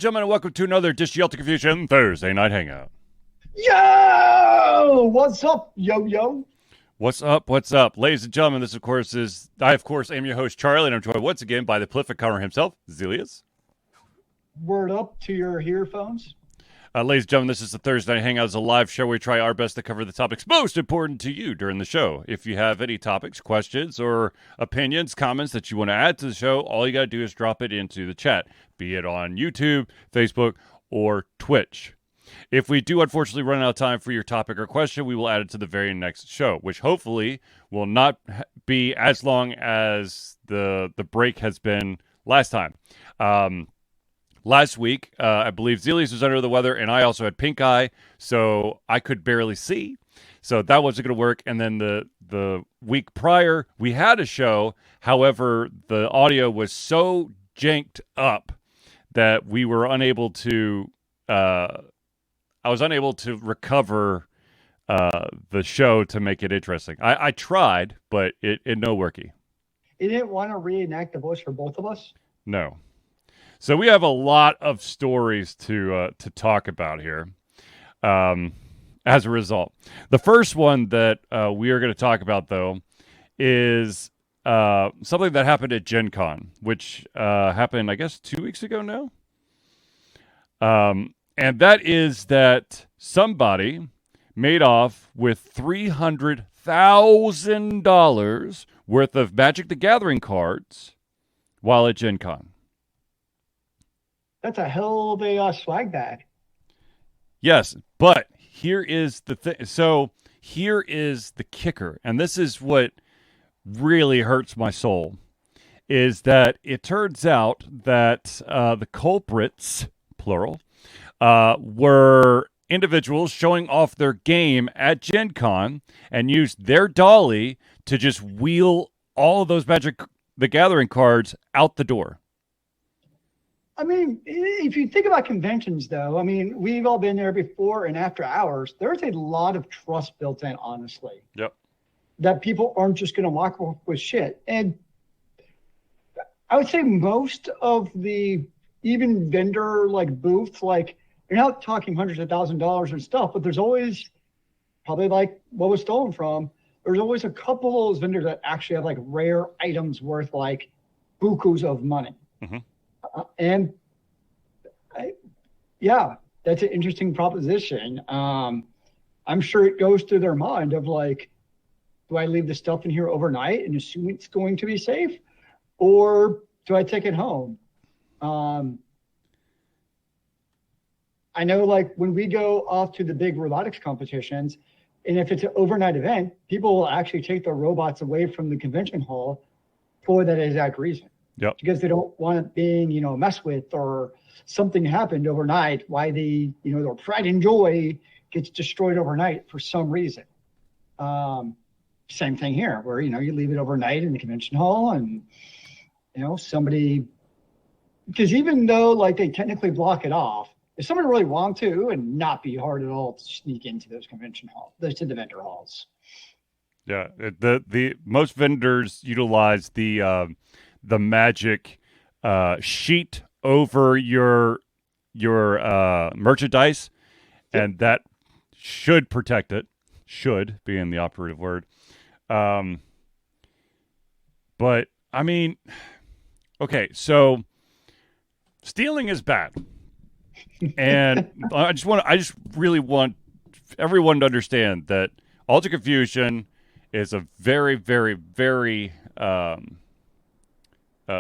gentlemen, and welcome to another Dish Yelta Confusion Thursday Night Hangout. Yo! What's up, yo? What's up? What's up? Ladies and gentlemen, this, of course, am your host, Charlie, and I'm joined once again by the prolific counter himself, Zealeus. Word up to your earphones. Ladies and gentlemen, this is the Thursday Night Hangout. It's a live show where we try our best to cover the topics most important to you during the show. If you have any topics, questions, or opinions, comments that you want to add to the show, all you got to do is drop it into the chat, be it on YouTube, Facebook, or Twitch. If we do unfortunately run out of time for your topic or question, we will add it to the very next show, which hopefully will not be as long as the break has been last time. Last week, I believe Zealeus was under the weather, and I also had pink eye, so I could barely see. So that wasn't going to work. And then the week prior, we had a show. However, the audio was so janked up that we were unable to. I was unable to recover the show to make it interesting. I tried, but it no worky. You didn't want to reenact the voice for both of us? No. So we have a lot of stories to talk about here as a result. The first one that we are going to talk about, though, is something that happened at Gen Con, which happened, I guess, 2 weeks ago now. And that is that somebody made off with $300,000 worth of Magic the Gathering cards while at Gen Con. That's a hell of a swag bag. Yes, but here is the thing. So here is the kicker, and this is what really hurts my soul, is that it turns out that the culprits, plural, were individuals showing off their game at Gen Con and used their dolly to just wheel all of those Magic the Gathering cards out the door. I mean, if you think about conventions, though, I mean, we've all been there before and after hours. There's a lot of trust built in, honestly. Yep. That people aren't just going to walk off with shit. And I would say most of the even vendor booths, you're not talking hundreds of $1,000s and stuff, but there's always probably what was stolen from. There's always a couple of those vendors that actually have rare items worth bukus of money. Mm-hmm. That's an interesting proposition. I'm sure it goes through their mind of do I leave the stuff in here overnight and assume it's going to be safe, or do I take it home? I know when we go off to the big robotics competitions, and if it's an overnight event, people will actually take their robots away from the convention hall for that exact reason. Yep. Because they don't want it being, messed with, or something happened overnight, why their pride and joy gets destroyed overnight for some reason. Same thing here, where, you leave it overnight in the convention hall and, somebody, because even though they technically block it off, if someone really want to, it would not be hard at all to sneak into those convention halls, to the vendor halls. Yeah. The most vendors utilize the Magic sheet over your merchandise, and that should protect it. Should being the operative word. But I mean, okay, so stealing is bad, and I just really want everyone to understand that Alter Confusion is a very, very, very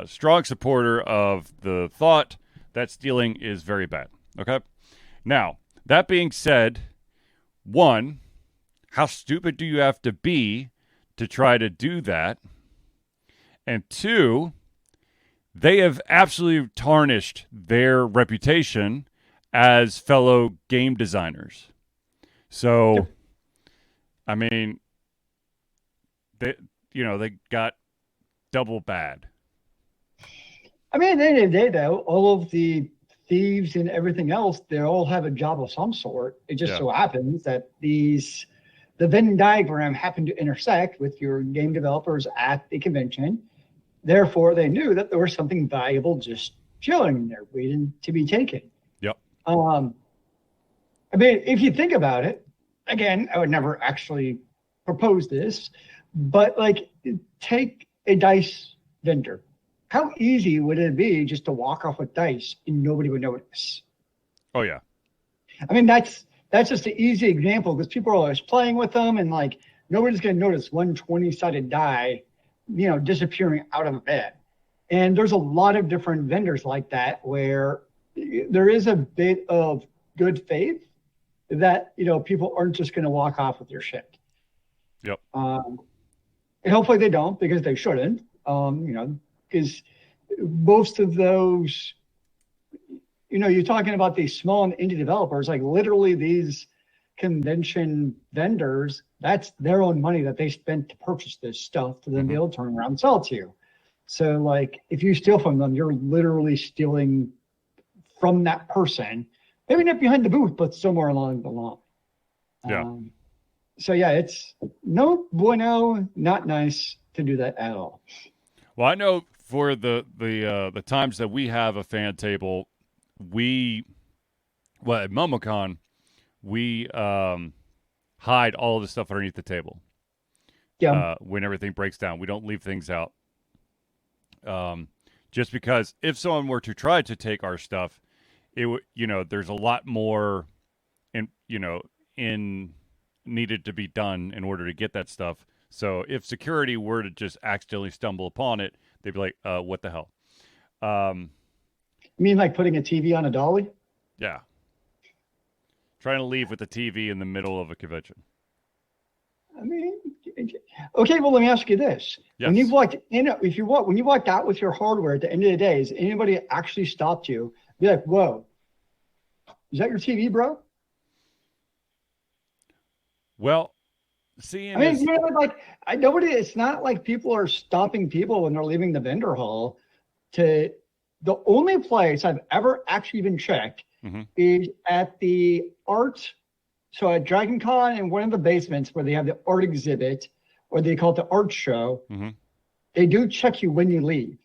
strong supporter of the thought that stealing is very bad. Okay? Now, that being said, one, how stupid do you have to be to try to do that? And two, they have absolutely tarnished their reputation as fellow game designers. So, I mean, they got double bad. I mean, at the end of the day, though, all of the thieves and everything else, they all have a job of some sort. It just so happens that the Venn diagram happened to intersect with your game developers at the convention. Therefore, they knew that there was something valuable just chilling there, waiting to be taken. I mean, if you think about it, again, I would never actually propose this, but like take a dice vendor. How easy would it be just to walk off with dice and nobody would notice? Oh yeah. I mean, that's just an easy example because people are always playing with them and like nobody's going to notice one 20-sided die, disappearing out of a bed. And there's a lot of different vendors like that where there is a bit of good faith that, people aren't just going to walk off with your shit. Yep. And hopefully they don't because they shouldn't, because most of those, you're talking about these small and indie developers, like literally these convention vendors, that's their own money that they spent to purchase this stuff to then be able to turn around and sell it to you. So like if you steal from them, you're literally stealing from that person, maybe not behind the booth, but somewhere along the line. Yeah. So yeah, it's no bueno, not nice to do that at all. Well, I know for the times that we have a fan table, at MomoCon, we hide all of the stuff underneath the table. Yeah. When everything breaks down, we don't leave things out. Just because if someone were to try to take our stuff, it would, there's a lot more in needed to be done in order to get that stuff. So if security were to just accidentally stumble upon it, they'd be like, what the hell? You mean like putting a TV on a dolly? Yeah. Trying to leave with the TV in the middle of a convention. I mean, okay, well, let me ask you this. Yes. When you walked out with your hardware at the end of the day, has anybody actually stopped you? Be like, whoa, is that your TV, bro? Well, I mean, it's not like people are stopping people when they're leaving the vendor hall. The only place I've ever actually been checked is at the art. So at Dragon Con in one of the basements where they have the art exhibit, or they call it the art show, they do check you when you leave.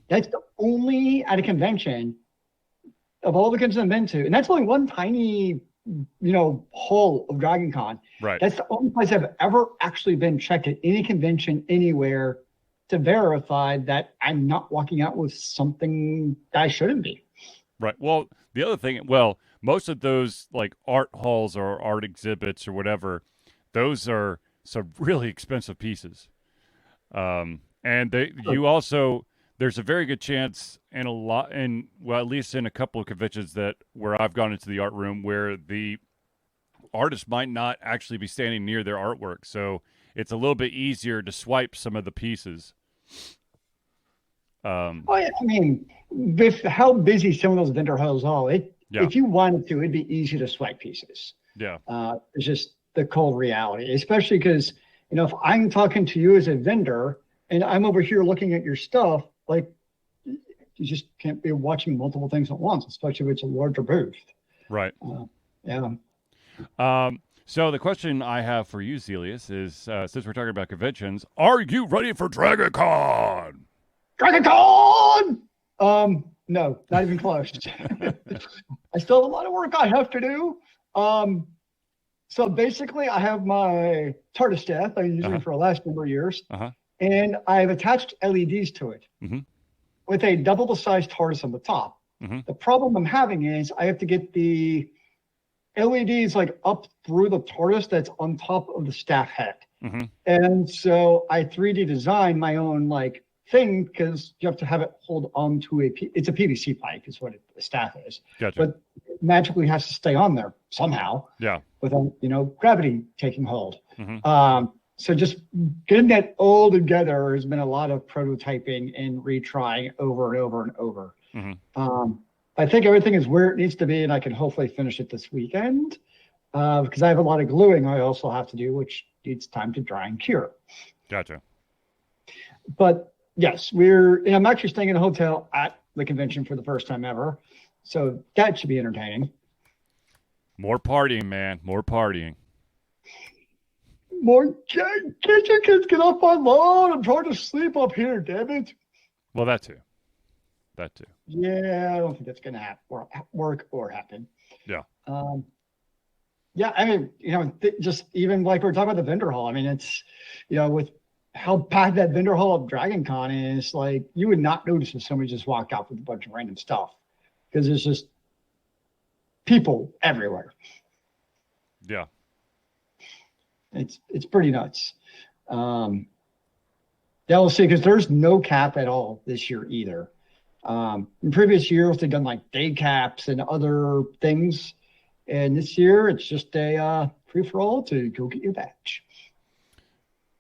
That's the only at a convention of all the conventions I've been to, and that's only one tiny, hall of Dragon Con. Right. That's the only place I've ever actually been checked at any convention anywhere to verify that I'm not walking out with something that I shouldn't be. Right. Well, the other thing, most of those like art halls or art exhibits or whatever, those are some really expensive pieces. And there's a very good chance at least in a couple of conventions where I've gone into the art room where the artist might not actually be standing near their artwork. So it's a little bit easier to swipe some of the pieces. I mean, with how busy some of those vendor halls are, if you wanted to, it'd be easy to swipe pieces. Yeah. It's just the cold reality, especially because, if I'm talking to you as a vendor and I'm over here looking at your stuff, like you just can't be watching multiple things at once, especially if it's a larger booth. Right. Yeah. So the question I have for you, Zealeus, is since we're talking about conventions, are you ready for Dragon Con? Dragon Con! No, not even close. I still have a lot of work I have to do. So basically, I have my TARDIS staff I've been using for the last number of years, and I've attached LEDs to it with a double the size TARDIS on the top. The problem I'm having is I have to get the LEDs like up through the TARDIS that's on top of the staff head. And so I 3D designed my own like thing because you have to have it hold on to it's a PVC pipe is what the staff is. Gotcha. But it magically has to stay on there somehow. Yeah. Without, gravity taking hold. So just getting that all together has been a lot of prototyping and retrying over and over and over. I think everything is where it needs to be, and I can hopefully finish it this weekend because I have a lot of gluing I also have to do, which needs time to dry and cure. Gotcha. But yes, I'm actually staying in a hotel at the convention for the first time ever, so that should be entertaining. More partying, man. More partying. Can't you kids get off my lawn? I'm trying to sleep up here, damn it. Well, that too. Yeah, I don't think that's going to work or happen. Yeah, I mean, just even like we are talking about the vendor hall. I mean, it's, with how packed that vendor hall of Dragon Con is, like you would not notice if somebody just walked out with a bunch of random stuff because there's just people everywhere. Yeah. It's pretty nuts. Yeah, we'll see, because there's no cap at all this year either. In previous years, they've done like day caps and other things. And this year, it's just a free for all to go get your badge.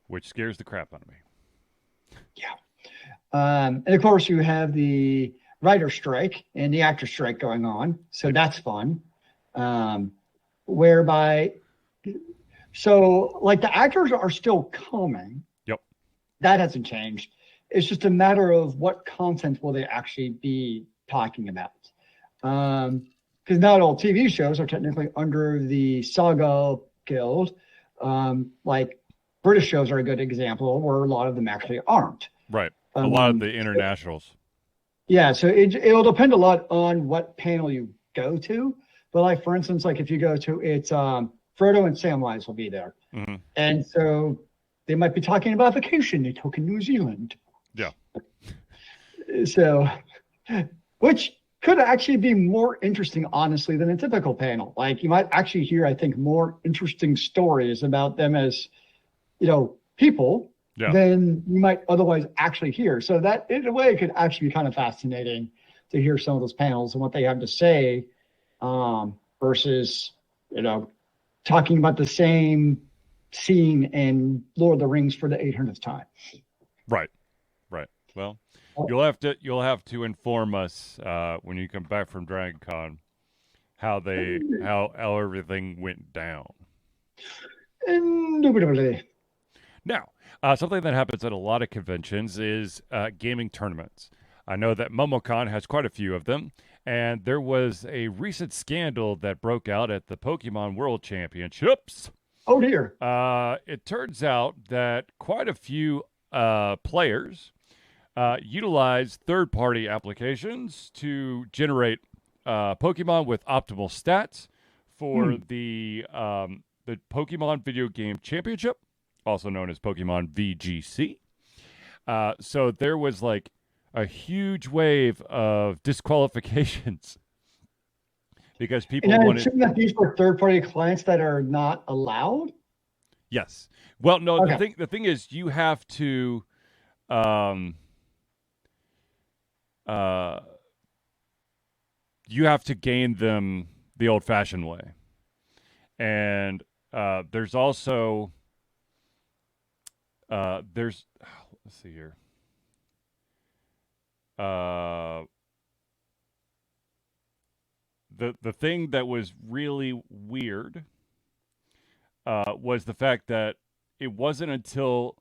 Which scares the crap out of me. Yeah. And of course, you have the writer strike and the actor strike going on. So that's fun. Whereby, so like the actors are still coming. Yep. That hasn't changed. It's just a matter of what content will they actually be talking about. Because not all TV shows are technically under the Saga Guild. Like British shows are a good example where a lot of them actually aren't. Right. A lot of the internationals. Yeah, so it'll depend a lot on what panel you go to. But like, for instance, like if you go to, it's Frodo and Samwise will be there. Mm-hmm. And so they might be talking about vacation they took in New Zealand. Yeah. So, which could actually be more interesting, honestly, than a typical panel. Like you might actually hear, I think, more interesting stories about them as, people than you might otherwise actually hear. So that, in a way, could actually be kind of fascinating to hear some of those panels and what they have to say, versus, talking about the same scene in Lord of the Rings for the 800th time. Right. Well, you'll have to inform us when you come back from Dragon Con how everything went down. Indubitably. Now, something that happens at a lot of conventions is gaming tournaments. I know that MomoCon has quite a few of them, and there was a recent scandal that broke out at the Pokemon World Championships. Oh dear. It turns out that quite a few players utilize third-party applications to generate Pokemon with optimal stats for the Pokemon Video Game Championship, also known as Pokemon VGC. So there was like a huge wave of disqualifications because people wanted. Shouldn't that be for third-party clients that are not allowed? Yes. Well, no. Okay. The thing is, you have to. You have to gain them the old-fashioned way, and there's also let's see here. The thing that was really weird was the fact that it wasn't until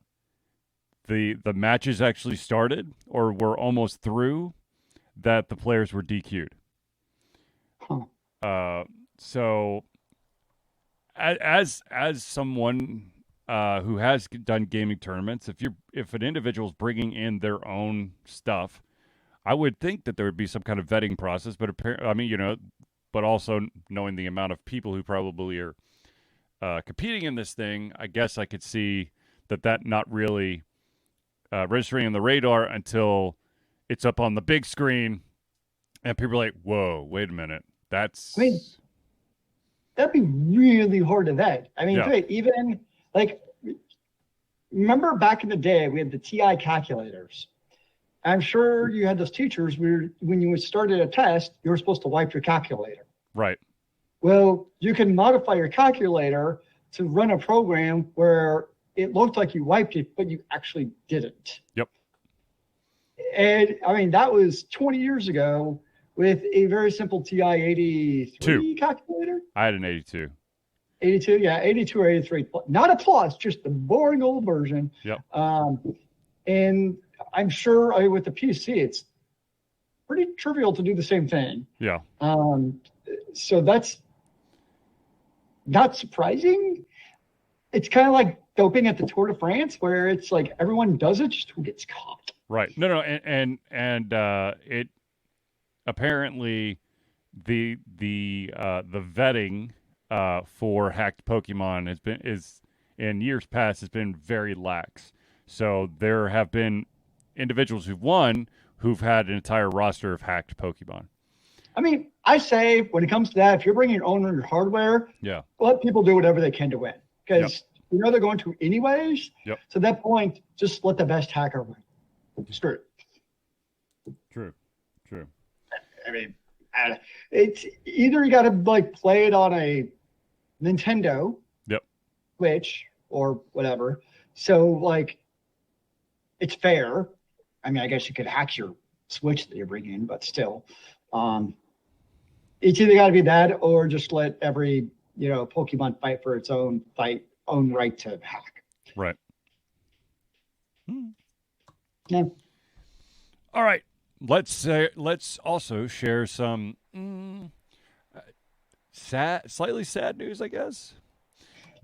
the matches actually started or were almost through that the players were DQ'd. So as someone who has done gaming tournaments, if an individual's bringing in their own stuff, I would think that there would be some kind of vetting process. But but also knowing the amount of people who probably are competing in this thing, I guess I could see that not really registering on the radar until it's up on the big screen, and people are like, "Whoa, wait a minute, that's." I mean, that'd be really hard to vet. I mean, even like, remember back in the day, we had the TI calculators. I'm sure you had those teachers where when you started a test, you were supposed to wipe your calculator. Right. Well, you can modify your calculator to run a program where it looked like you wiped it, but you actually didn't. Yep. And I mean, that was 20 years ago with a very simple TI 83 calculator. I had an 82. 82, yeah, 82 or 83. Not a plus, just the boring old version. Yep. And I'm sure with the PC, it's pretty trivial to do the same thing. Yeah. So that's not surprising. It's kind of like doping at the Tour de France, where it's like everyone does it, just who gets caught. Right. No, and it apparently the vetting for hacked Pokemon is in years past has been very lax. So there have been individuals who've won who've had an entire roster of hacked Pokemon. I mean, I say when it comes to that, if you're bringing your own hardware, Yeah. let people do whatever they can to win, because you know they're going to anyways. Yep. So at that point, just let the best hacker win. Screw it. True. I mean, it's either you got to like play it on a Nintendo, Switch, or whatever. So like, it's fair. I mean, I guess you could hack your Switch that you're bringing in, but still, it's either got to be that or just let every Pokemon fight for its own right to hack. Right. Yeah. All right. Let's also share some slightly sad news, I guess.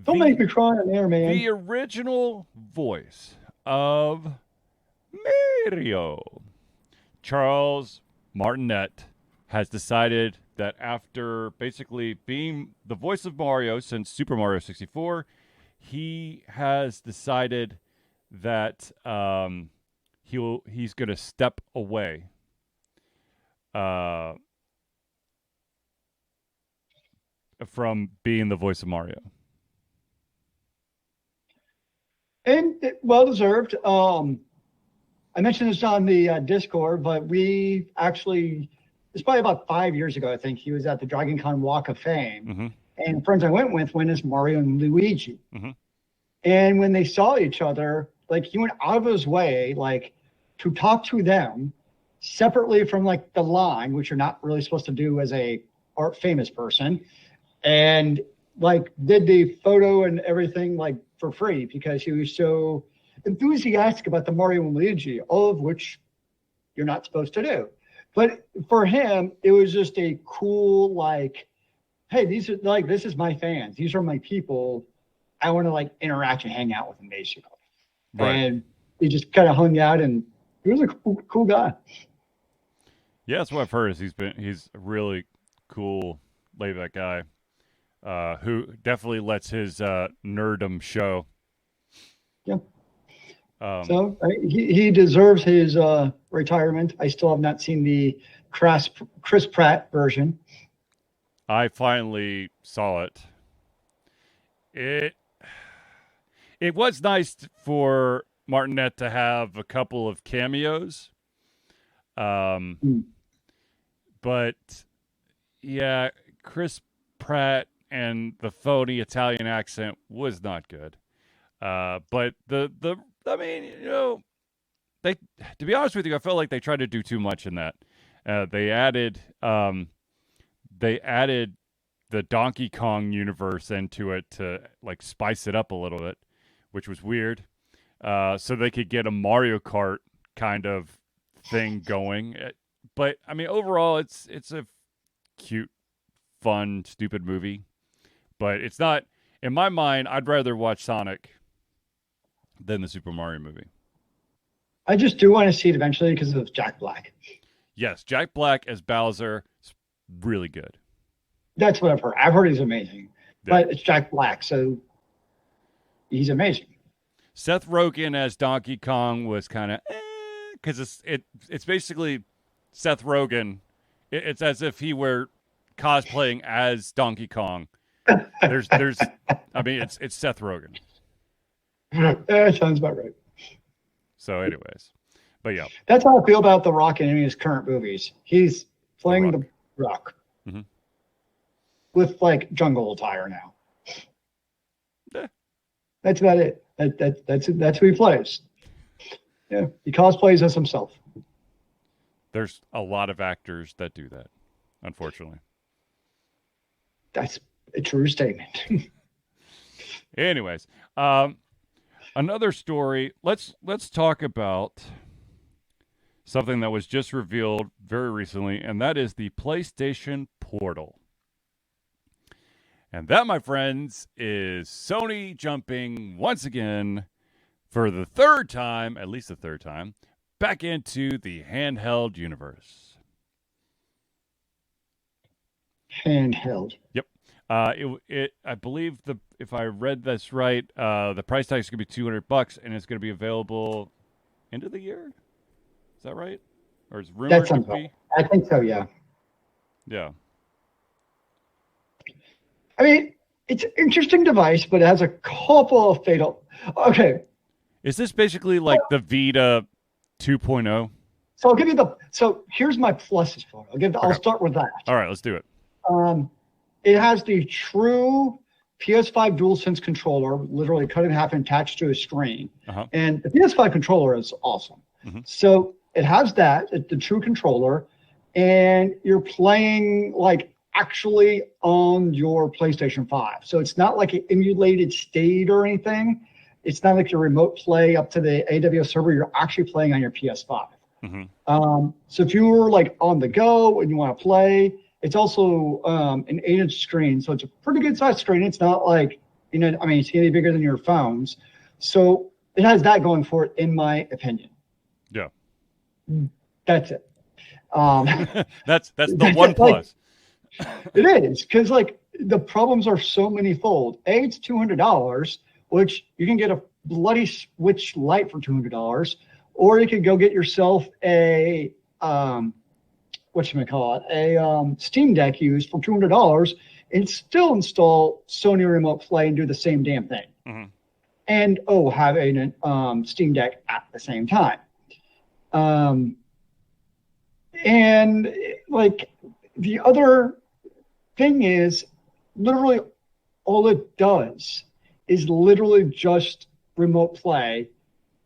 Don't make me cry on air, man. The original voice of Mario, Charles Martinet, has decided that after basically being the voice of Mario since Super Mario 64, he has decided that he's going to step away from being the voice of Mario. And well deserved. I mentioned this on the Discord, but we actually, it's probably about 5 years ago, I think, he was at the Dragon Con Walk of Fame. Mm-hmm. And friends I went with went as Mario and Luigi. Mm-hmm. And when they saw each other, like he went out of his way, like to talk to them separately from like the line, which you're not really supposed to do as a famous person. And like did the photo and everything like for free because he was so enthusiastic about the Mario and Luigi, all of which you're not supposed to do. But for him, it was just a cool, like, hey, these are like, this is my fans. These are my people. I want to like interact and hang out with them basically. Right. And he just kind of hung out, and he was a cool guy. Yeah, that's what I've heard. He's a really cool, laid back guy who definitely lets his nerddom show. Yeah. So he deserves his retirement. I still have not seen the Chris Pratt version. I finally saw it. It was nice for Martinet to have a couple of cameos. But yeah, Chris Pratt and the phony Italian accent was not good. But I mean, they, to be honest with you, I felt like they tried to do too much in that. They added the Donkey Kong universe into it to like spice it up a little bit, which was weird. So they could get a Mario Kart kind of thing going. But I mean, overall, it's a cute, fun, stupid movie. But it's not, in my mind, I'd rather watch Sonic than the Super Mario movie. I just do want to see it eventually because of Jack Black. Yes, Jack Black as Bowser is really good. That's what I've heard. I've heard he's amazing. Yeah. But it's Jack Black, so he's amazing. Seth Rogen as Donkey Kong was kind of because it's basically Seth Rogen. It's as if he were cosplaying as Donkey Kong. There's I mean it's Seth Rogen. That sounds about right. So anyways, but yeah. That's how I feel about The Rock in any of his current movies. He's playing The Rock. Mm-hmm. With like jungle attire now. Yeah. That's about it. That's who he plays. Yeah, he cosplays as himself. There's a lot of actors that do that, unfortunately. That's a true statement. Anyways, another story. Let's talk about something that was just revealed very recently, and that is the PlayStation Portal. And that, my friends, is Sony jumping once again for the third time, at least the third time, back into the handheld universe. handheld. Yep. I believe if I read this right, the price tag is going to be $200, and it's going to be available end of the year. Is that right? Or is rumored That to sounds be? right. I think so. Yeah. Yeah. I mean, it's an interesting device, but it has a couple of fatal. Okay. Is this basically like the Vita 2.0? So I'll give you the. So here's my pluses for it. I'll start with that. All right, let's do it. It has the true PS5 DualSense controller, literally cut in half and attached to a screen. And the PS5 controller is awesome. So it has that, the true controller, and you're playing like actually on your PlayStation 5. So it's not like an emulated state or anything. It's not like your remote play up to the AWS server. You're actually playing on your PS5. So if you were like on the go and you want to play, it's also an 8-inch screen. So it's a pretty good sized screen. It's not like, it's going to be bigger than your phones. So it has that going for it, in my opinion. Yeah. That's it. That's the one plus. It is, because like the problems are so manyfold. It's $200, which you can get a bloody Switch Lite for $200, or you could go get yourself a Steam Deck used for $200 and still install Sony Remote Play and do the same damn thing. And have a Steam Deck at the same time. And like the other thing is, literally all it does is literally just remote play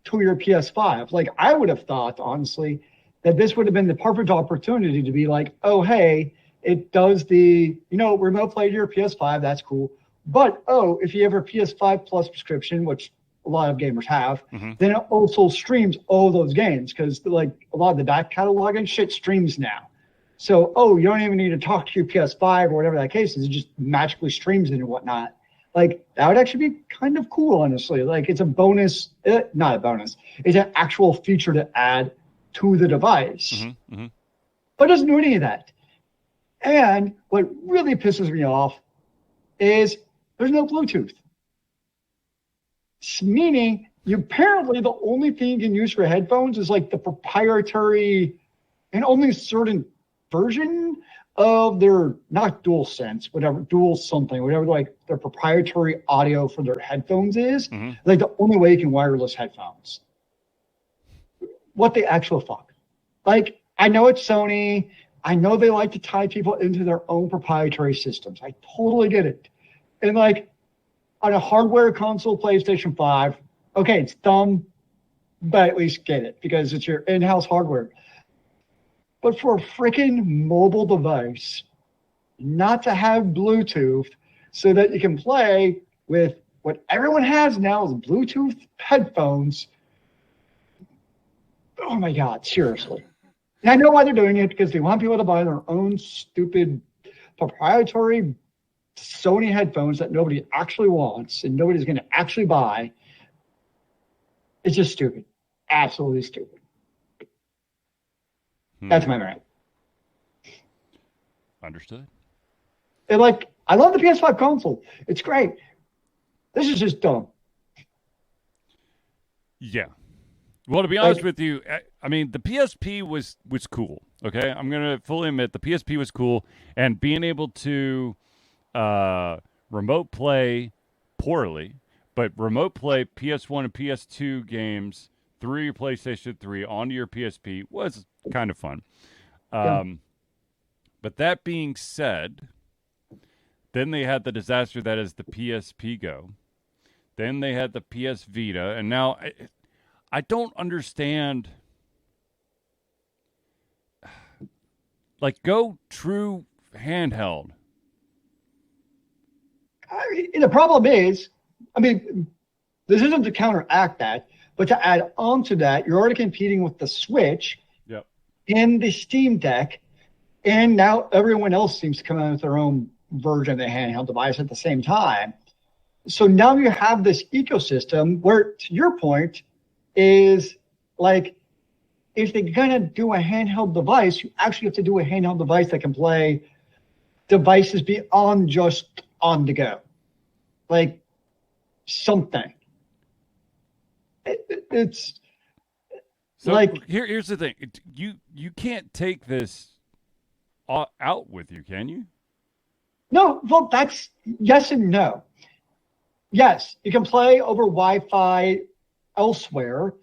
to your PS5. Like, I would have thought, honestly, that this would have been the perfect opportunity to be like, oh, hey, it does the, remote play to your PS5. That's cool. But, if you have a PS5 Plus subscription, which a lot of gamers have, then it also streams all those games, because like a lot of the back catalog and shit streams now. So, you don't even need to talk to your PS5 or whatever that case is. It just magically streams it and whatnot. Like, that would actually be kind of cool, honestly. Like, it's a bonus, not a bonus. It's an actual feature to add to the device. But it doesn't do any of that. And what really pisses me off is there's no Bluetooth. Meaning, apparently the only thing you can use for headphones is like the proprietary and only certain version of their, not DualSense, whatever like their proprietary audio for their headphones is. Like the only way you can wireless headphones. What the actual fuck? Like, I know it's Sony. I know they like to tie people into their own proprietary systems. I totally get it. And like on a hardware console, PlayStation 5, okay, it's dumb, but at least get it because it's your in-house hardware. But for a freaking mobile device, not to have Bluetooth so that you can play with what everyone has now is Bluetooth headphones. Oh my God, seriously. And I know why they're doing it, because they want people to buy their own stupid proprietary Sony headphones that nobody actually wants and nobody's going to actually buy. It's just stupid. Absolutely stupid. That's my rant. Understood. And like, I love the PS5 console. It's great. This is just dumb. Yeah. Well, to be honest with you, I mean, the PSP was cool. Okay, I'm gonna fully admit the PSP was cool, and being able to remote play poorly, but remote play PS1 and PS2 games through your PlayStation 3 onto your PSP was kind of fun. But that being said, then they had the disaster that is the PSP Go. Then they had the PS Vita, and now I don't understand. Like, go true handheld. The problem is, this isn't to counteract that, but to add on to that, you're already competing with the Switch and the Steam Deck, and now everyone else seems to come out with their own version of the handheld device at the same time. So now you have this ecosystem where, to your point, is like, if they're going to do a handheld device, you actually have to do a handheld device that can play devices beyond just on the go, like something. It's so like here's the thing: you can't take this out with you, can you? no. Well, that's yes and no. Yes, you can play over Wi-Fi elsewhere,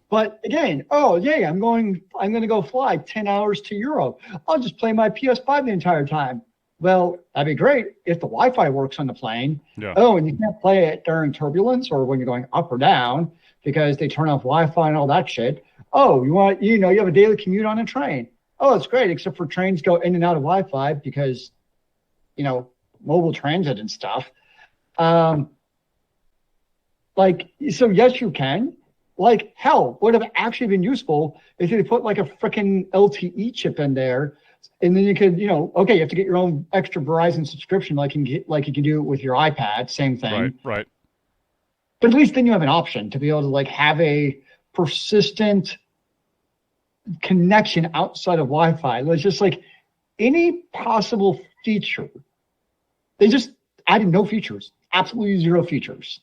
but again, oh yeah, I'm going to go fly 10 hours to Europe. I'll just play my PS5 the entire time. Well, that'd be great if the Wi-Fi works on the plane. Yeah. Oh, and you can't play it during turbulence or when you're going up or down because they turn off Wi-Fi and all that shit. Oh, you have a daily commute on a train. Oh, it's great, except for trains go in and out of Wi-Fi because, mobile transit and stuff. So yes, you can. Like, hell, would have actually been useful if they put like a freaking LTE chip in there, and then you could, okay, you have to get your own extra Verizon subscription, like you can do it with your iPad, same thing. Right. But at least then you have an option to be able to like have a persistent connection outside of Wi-Fi. It's just like any possible feature. They just added no features, absolutely zero features.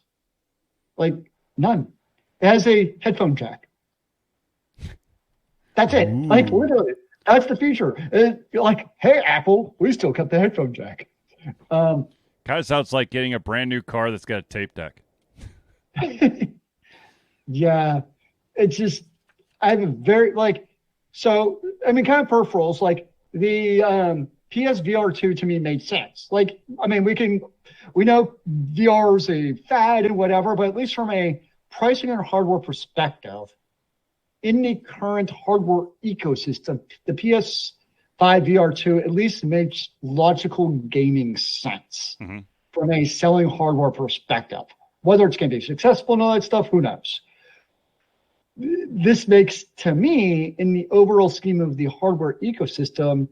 Like none. It has a headphone jack. That's it. Ooh. Like literally, that's the feature. Like, hey, Apple, we still kept the headphone jack. Kind of sounds like getting a brand new car that's got a tape deck. Yeah, it's just I have a very kind of peripherals like the PSVR 2 to me made sense. Like, I mean, we know VR is a fad and whatever, but at least from a pricing and hardware perspective, in the current hardware ecosystem, the PS5 VR2 at least makes logical gaming sense from a selling hardware perspective. Whether it's going to be successful and all that stuff, who knows? This makes, to me, in the overall scheme of the hardware ecosystem,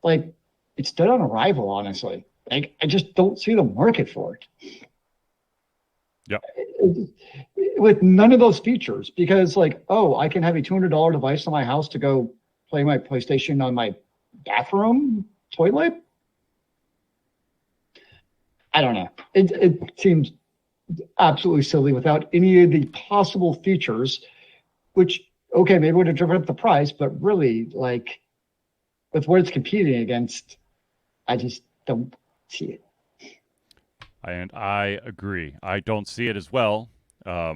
like it's dead on arrival, honestly. Like, I just don't see the market for it. Yep. With none of those features, because like, oh, I can have a $200 device in my house to go play my PlayStation on my bathroom toilet. I don't know. It seems absolutely silly without any of the possible features, which, okay, maybe would have driven up the price, but really, like, with what it's competing against, I just don't see it. And I agree. I don't see it as well. Yeah.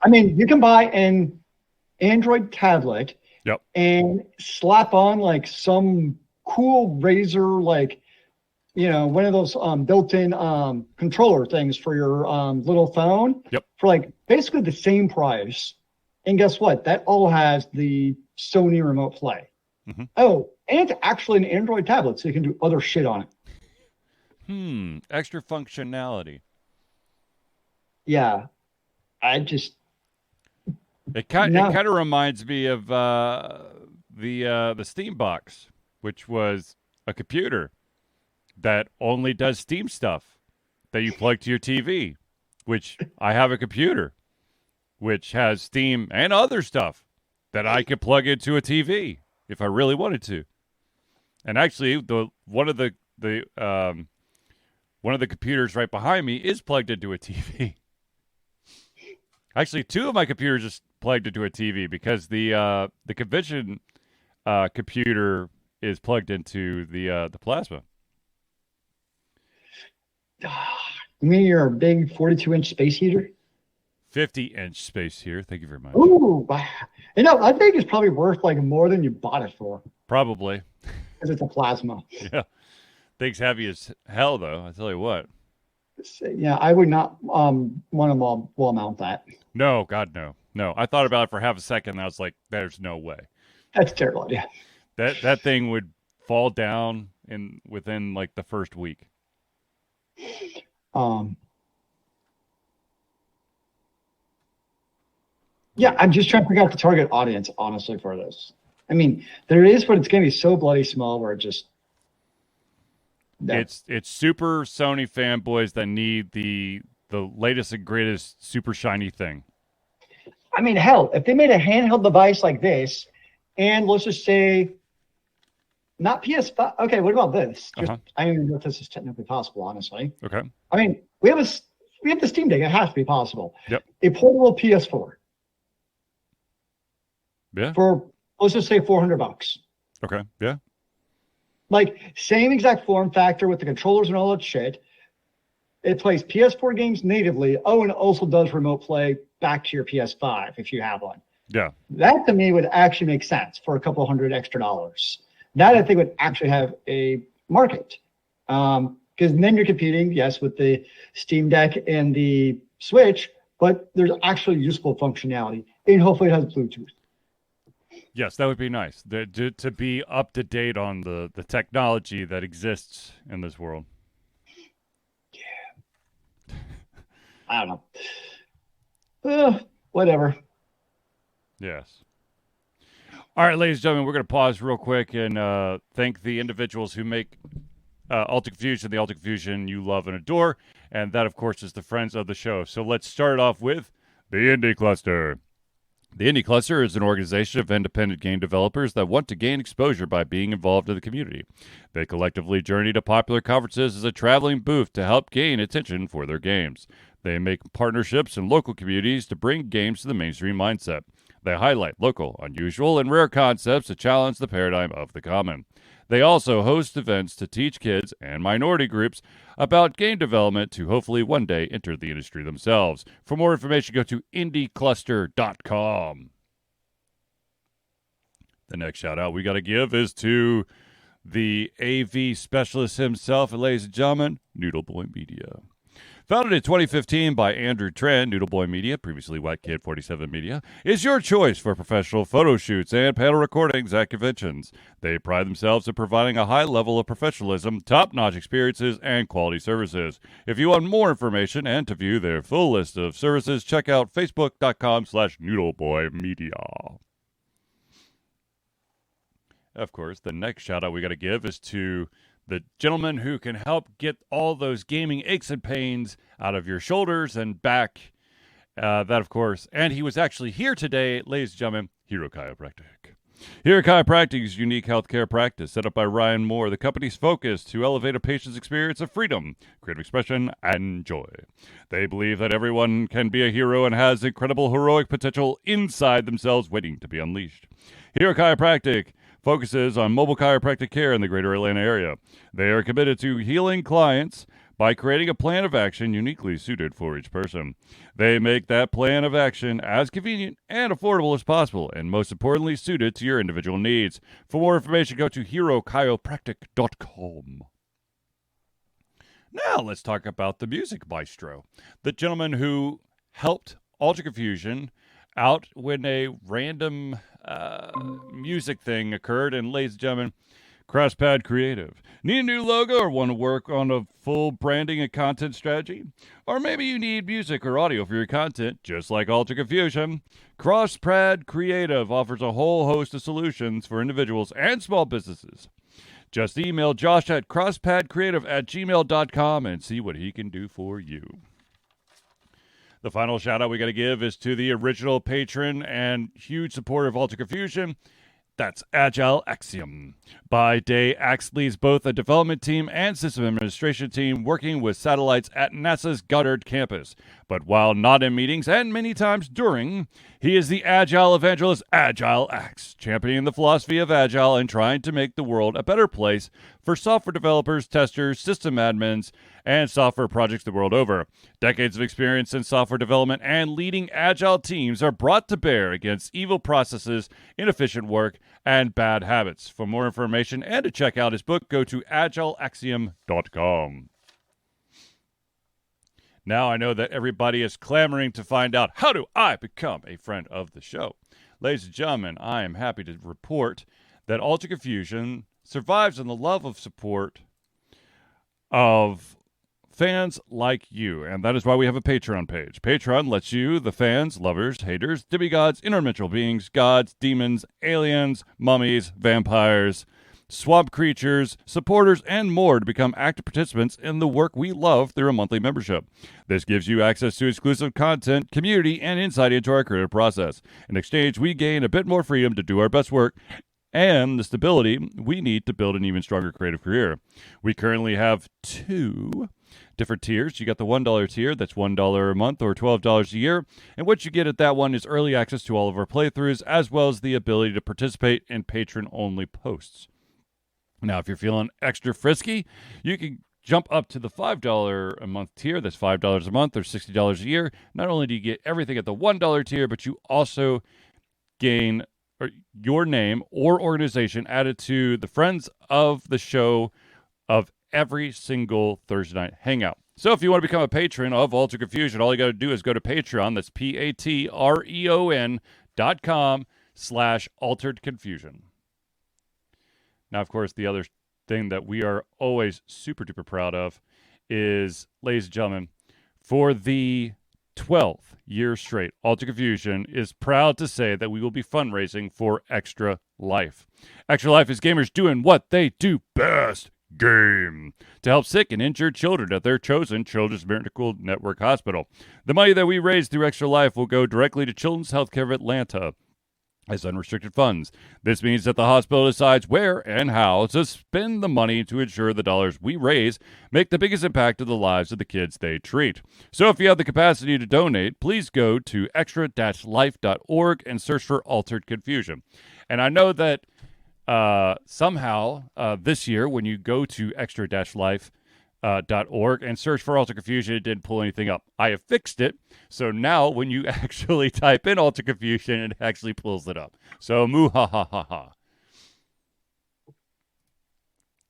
I mean, you can buy an Android tablet and slap on like some cool Razer, like, one of those built-in controller things for your little phone for like basically the same price. And guess what? That all has the Sony Remote Play. Oh, and it's actually an Android tablet, so you can do other shit on it. Extra functionality. Yeah. It kind of reminds me of the Steam box, which was a computer that only does Steam stuff that you plug to your TV, which I have a computer which has Steam and other stuff that I could plug into a TV if I really wanted to. And actually, one of the computers right behind me is plugged into a TV. Actually, two of my computers are plugged into a TV because the convention computer is plugged into the plasma. You mean your big 42-inch space heater? 50-inch space here. Thank you very much. Ooh, I think it's probably worth like more than you bought it for. Probably. Because it's a plasma. Yeah. Thing's heavy as hell, though. I tell you what. Yeah, I would not want to wall mount that. No, God, no. No, I thought about it for half a second, and I was like, there's no way. That's terrible, yeah. That thing would fall down within like the first week. Yeah, I'm just trying to figure out the target audience, honestly, for this. I mean, there is, but it's going to be so bloody small where it just... No. It's super Sony fanboys that need the latest and greatest super shiny thing. I mean, hell, if they made a handheld device like this, and let's just say not PS5. Okay, what about this? Just, Uh-huh. I don't even know if this is technically possible, honestly. Okay. I mean, we have the Steam Deck. It has to be possible. Yep. A portable PS4 Yeah. for, let's just say, $400. Okay. Yeah. Like, same exact form factor with the controllers and all that shit. It plays PS4 games natively. Oh, and it also does remote play back to your PS5 if you have one. Yeah. That to me would actually make sense for a couple $100 extra. That I think would actually have a market. Because then you're competing, yes, with the Steam Deck and the Switch, but there's actually useful functionality. And hopefully it has Bluetooth. Yes, that would be nice. To be up to date on the technology that exists in this world. I don't know. Whatever. Yes. All right, ladies and gentlemen, we're going to pause real quick and thank the individuals who make Alta Confusion, the Alta Confusion you love and adore. And that, of course, is the friends of the show. So let's start off with the Indie Cluster. The Indie Cluster is an organization of independent game developers that want to gain exposure by being involved in the community. They collectively journey to popular conferences as a traveling booth to help gain attention for their games. They make partnerships in local communities to bring games to the mainstream mindset. They highlight local, unusual, and rare concepts to challenge the paradigm of the common. They also host events to teach kids and minority groups about game development to hopefully one day enter the industry themselves. For more information, go to indiecluster.com. The next shout out we got to give is to the AV specialist himself, and ladies and gentlemen, Noodle Boy Media. Founded in 2015 by Andrew Tran, Noodle Boy Media, previously White Kid 47 Media, is your choice for professional photo shoots and panel recordings at conventions. They pride themselves in providing a high level of professionalism, top-notch experiences, and quality services. If you want more information and to view their full list of services, check out facebook.com/noodleboymedia. Of course, the next shout-out we got to give is to the gentleman who can help get all those gaming aches and pains out of your shoulders and back. That, of course, and he was actually here today, ladies and gentlemen, Hero Chiropractic. Hero Chiropractic is a unique healthcare practice set up by Ryan Moore, the company's focus to elevate a patient's experience of freedom, creative expression, and joy. They believe that everyone can be a hero and has incredible heroic potential inside themselves waiting to be unleashed. Hero Chiropractic focuses on mobile chiropractic care in the greater Atlanta area. They are committed to healing clients by creating a plan of action uniquely suited for each person. They make that plan of action as convenient and affordable as possible, and most importantly, suited to your individual needs. For more information, go to herochiropractic.com. Now let's talk about the music maestro, the gentleman who helped Alta Confusion out when a random music thing occurred. And ladies and gentlemen, CrossPad Creative. Need a new logo or want to work on a full branding and content strategy? Or maybe you need music or audio for your content, just like Alta Confusion. CrossPad Creative offers a whole host of solutions for individuals and small businesses. Just email Josh at crosspadcreative@gmail.com and see what he can do for you. The final shout out we got to give is to the original patron and huge supporter of Alta Confusion. That's Agile Axiom. By day, Ax leads both a development team and system administration team working with satellites at NASA's Goddard campus. But while not in meetings and many times during, he is the Agile evangelist Agile Ax, championing the philosophy of Agile and trying to make the world a better place for software developers, testers, system admins, and software projects the world over. Decades of experience in software development and leading Agile teams are brought to bear against evil processes, inefficient work, and bad habits. For more information and to check out his book, go to agileaxiom.com. Now I know that everybody is clamoring to find out, how do I become a friend of the show? Ladies and gentlemen, I am happy to report that Alta Confusion survives on the love of support of fans like you, and that is why we have a Patreon page. Patreon lets you, the fans, lovers, haters, demigods, interdimensional beings, gods, demons, aliens, mummies, vampires, swamp creatures, supporters, and more to become active participants in the work we love through a monthly membership. This gives you access to exclusive content, community, and insight into our creative process. In exchange, we gain a bit more freedom to do our best work and the stability we need to build an even stronger creative career. We currently have 2 different tiers. You got the $1 tier, that's $1 a month or $12 a year. And what you get at that one is early access to all of our playthroughs, as well as the ability to participate in patron-only posts. Now, if you're feeling extra frisky, you can jump up to the $5 a month tier. That's $5 a month or $60 a year. Not only do you get everything at the $1 tier, but you also gain your name or organization added to the friends of the show of every single Thursday night hangout. So if you want to become a patron of Altered Confusion, all you got to do is go to Patreon. That's patreon.com/Altered Confusion. Now, of course, the other thing that we are always super duper proud of is, ladies and gentlemen, for the 12th year straight, Altered Confusion is proud to say that we will be fundraising for Extra Life. Extra Life is gamers doing what they do best, game, to help sick and injured children at their chosen Children's Medical Network hospital. The money that we raise through Extra Life will go directly to Children's Healthcare of Atlanta as unrestricted funds. This means that the hospital decides where and how to spend the money to ensure the dollars we raise make the biggest impact to the lives of the kids they treat. So if you have the capacity to donate, please go to extra-life.org and search for Altered Confusion. And I know that somehow this year, when you go to extra-life.org and search for Altered Confusion, it didn't pull anything up. I have fixed it, so now when you actually type in Altered Confusion, it actually pulls it up. So moo-ha-ha-ha-ha.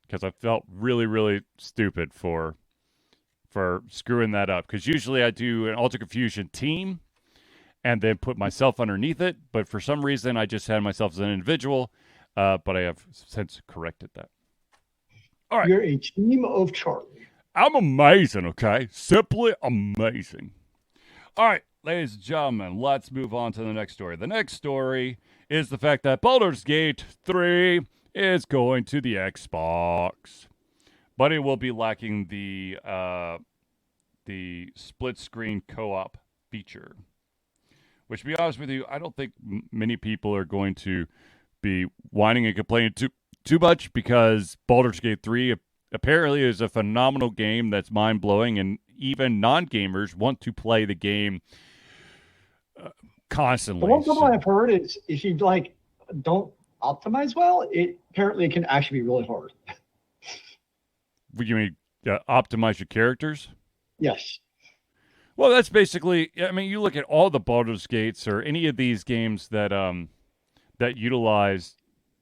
Because I felt really, really stupid for screwing that up. Because usually I do an Altered Confusion team and then put myself underneath it, but for some reason I just had myself as an individual, but I have since corrected that. All right. You're a team of Charlie. I'm amazing, okay? Simply amazing. All right, ladies and gentlemen, let's move on to the next story. The next story is the fact that Baldur's Gate 3 is going to the Xbox, but it will be lacking the split-screen co-op feature, which, to be honest with you, I don't think many people are going to be whining and complaining too much, because Baldur's Gate 3 apparently is a phenomenal game that's mind-blowing, and even non-gamers want to play the game constantly. The one problem I've heard is if you don't optimize well, it apparently can actually be really hard. You mean optimize your characters? Yes. Well, that's basically, I mean, you look at all the Baldur's Gates or any of these games that that utilize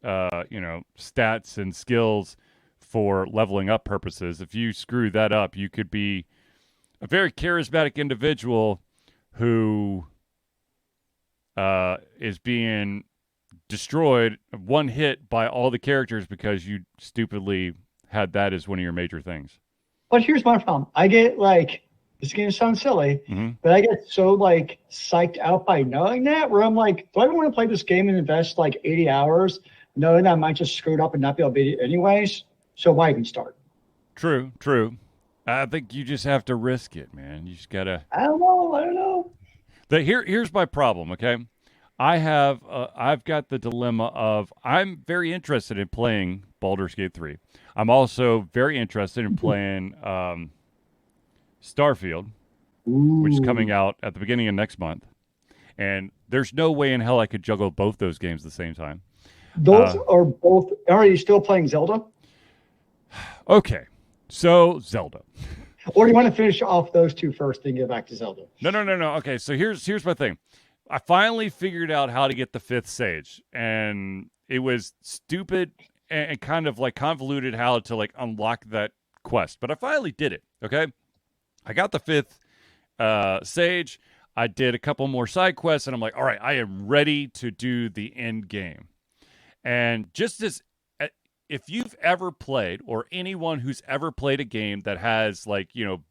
stats and skills for leveling up purposes. If you screw that up, you could be a very charismatic individual who is being destroyed one hit by all the characters because you stupidly had that as one of your major things. But here's my problem. I get this game sounds silly, but I get so psyched out by knowing that, where I'm like, do I want to play this game and invest 80 hours knowing that I might just screw it up and not be able to beat it anyways? So why even start? True. I think you just have to risk it, man. You just gotta. I don't know. Here's my problem. Okay, I've got the dilemma of I'm very interested in playing Baldur's Gate 3. I'm also very interested in playing Starfield, which is coming out at the beginning of next month. And there's no way in hell I could juggle both those games at the same time. Those are both. Are you still playing Zelda? Okay, so Zelda. Or do you want to finish off those two first and get back to Zelda? No. Okay, so here's my thing. I finally figured out how to get the 5th Sage, and it was stupid and kind of convoluted how to unlock that quest. But I finally did it, okay? I got the 5th Sage. I did a couple more side quests, and I'm like, all right, I am ready to do the end game. And just as if you've ever played, or anyone who's ever played a game that has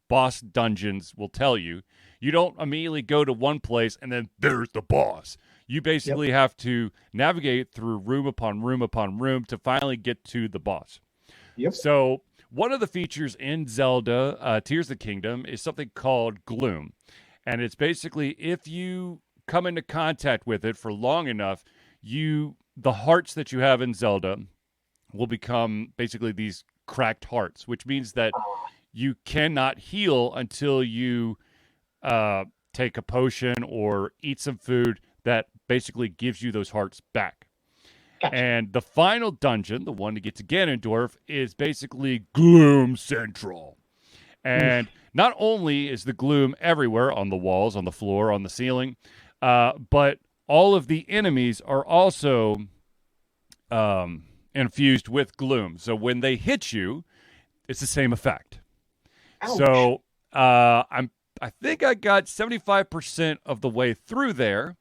boss dungeons will tell you, you don't immediately go to one place and then there's the boss. You basically have to navigate through room upon room upon room to finally get to the boss. Yep. So one of the features in Zelda Tears of the Kingdom is something called Gloom. And it's basically, if you come into contact with it for long enough, you the hearts that you have in Zelda will become basically these cracked hearts, which means that you cannot heal until you take a potion or eat some food that basically gives you those hearts back. Gotcha. And the final dungeon, the one to get to Ganondorf, is basically Gloom Central. And not only is the gloom everywhere on the walls, on the floor, on the ceiling, but all of the enemies are also infused with gloom. So when they hit you, it's the same effect. Ouch. So I think I got 75% of the way through there,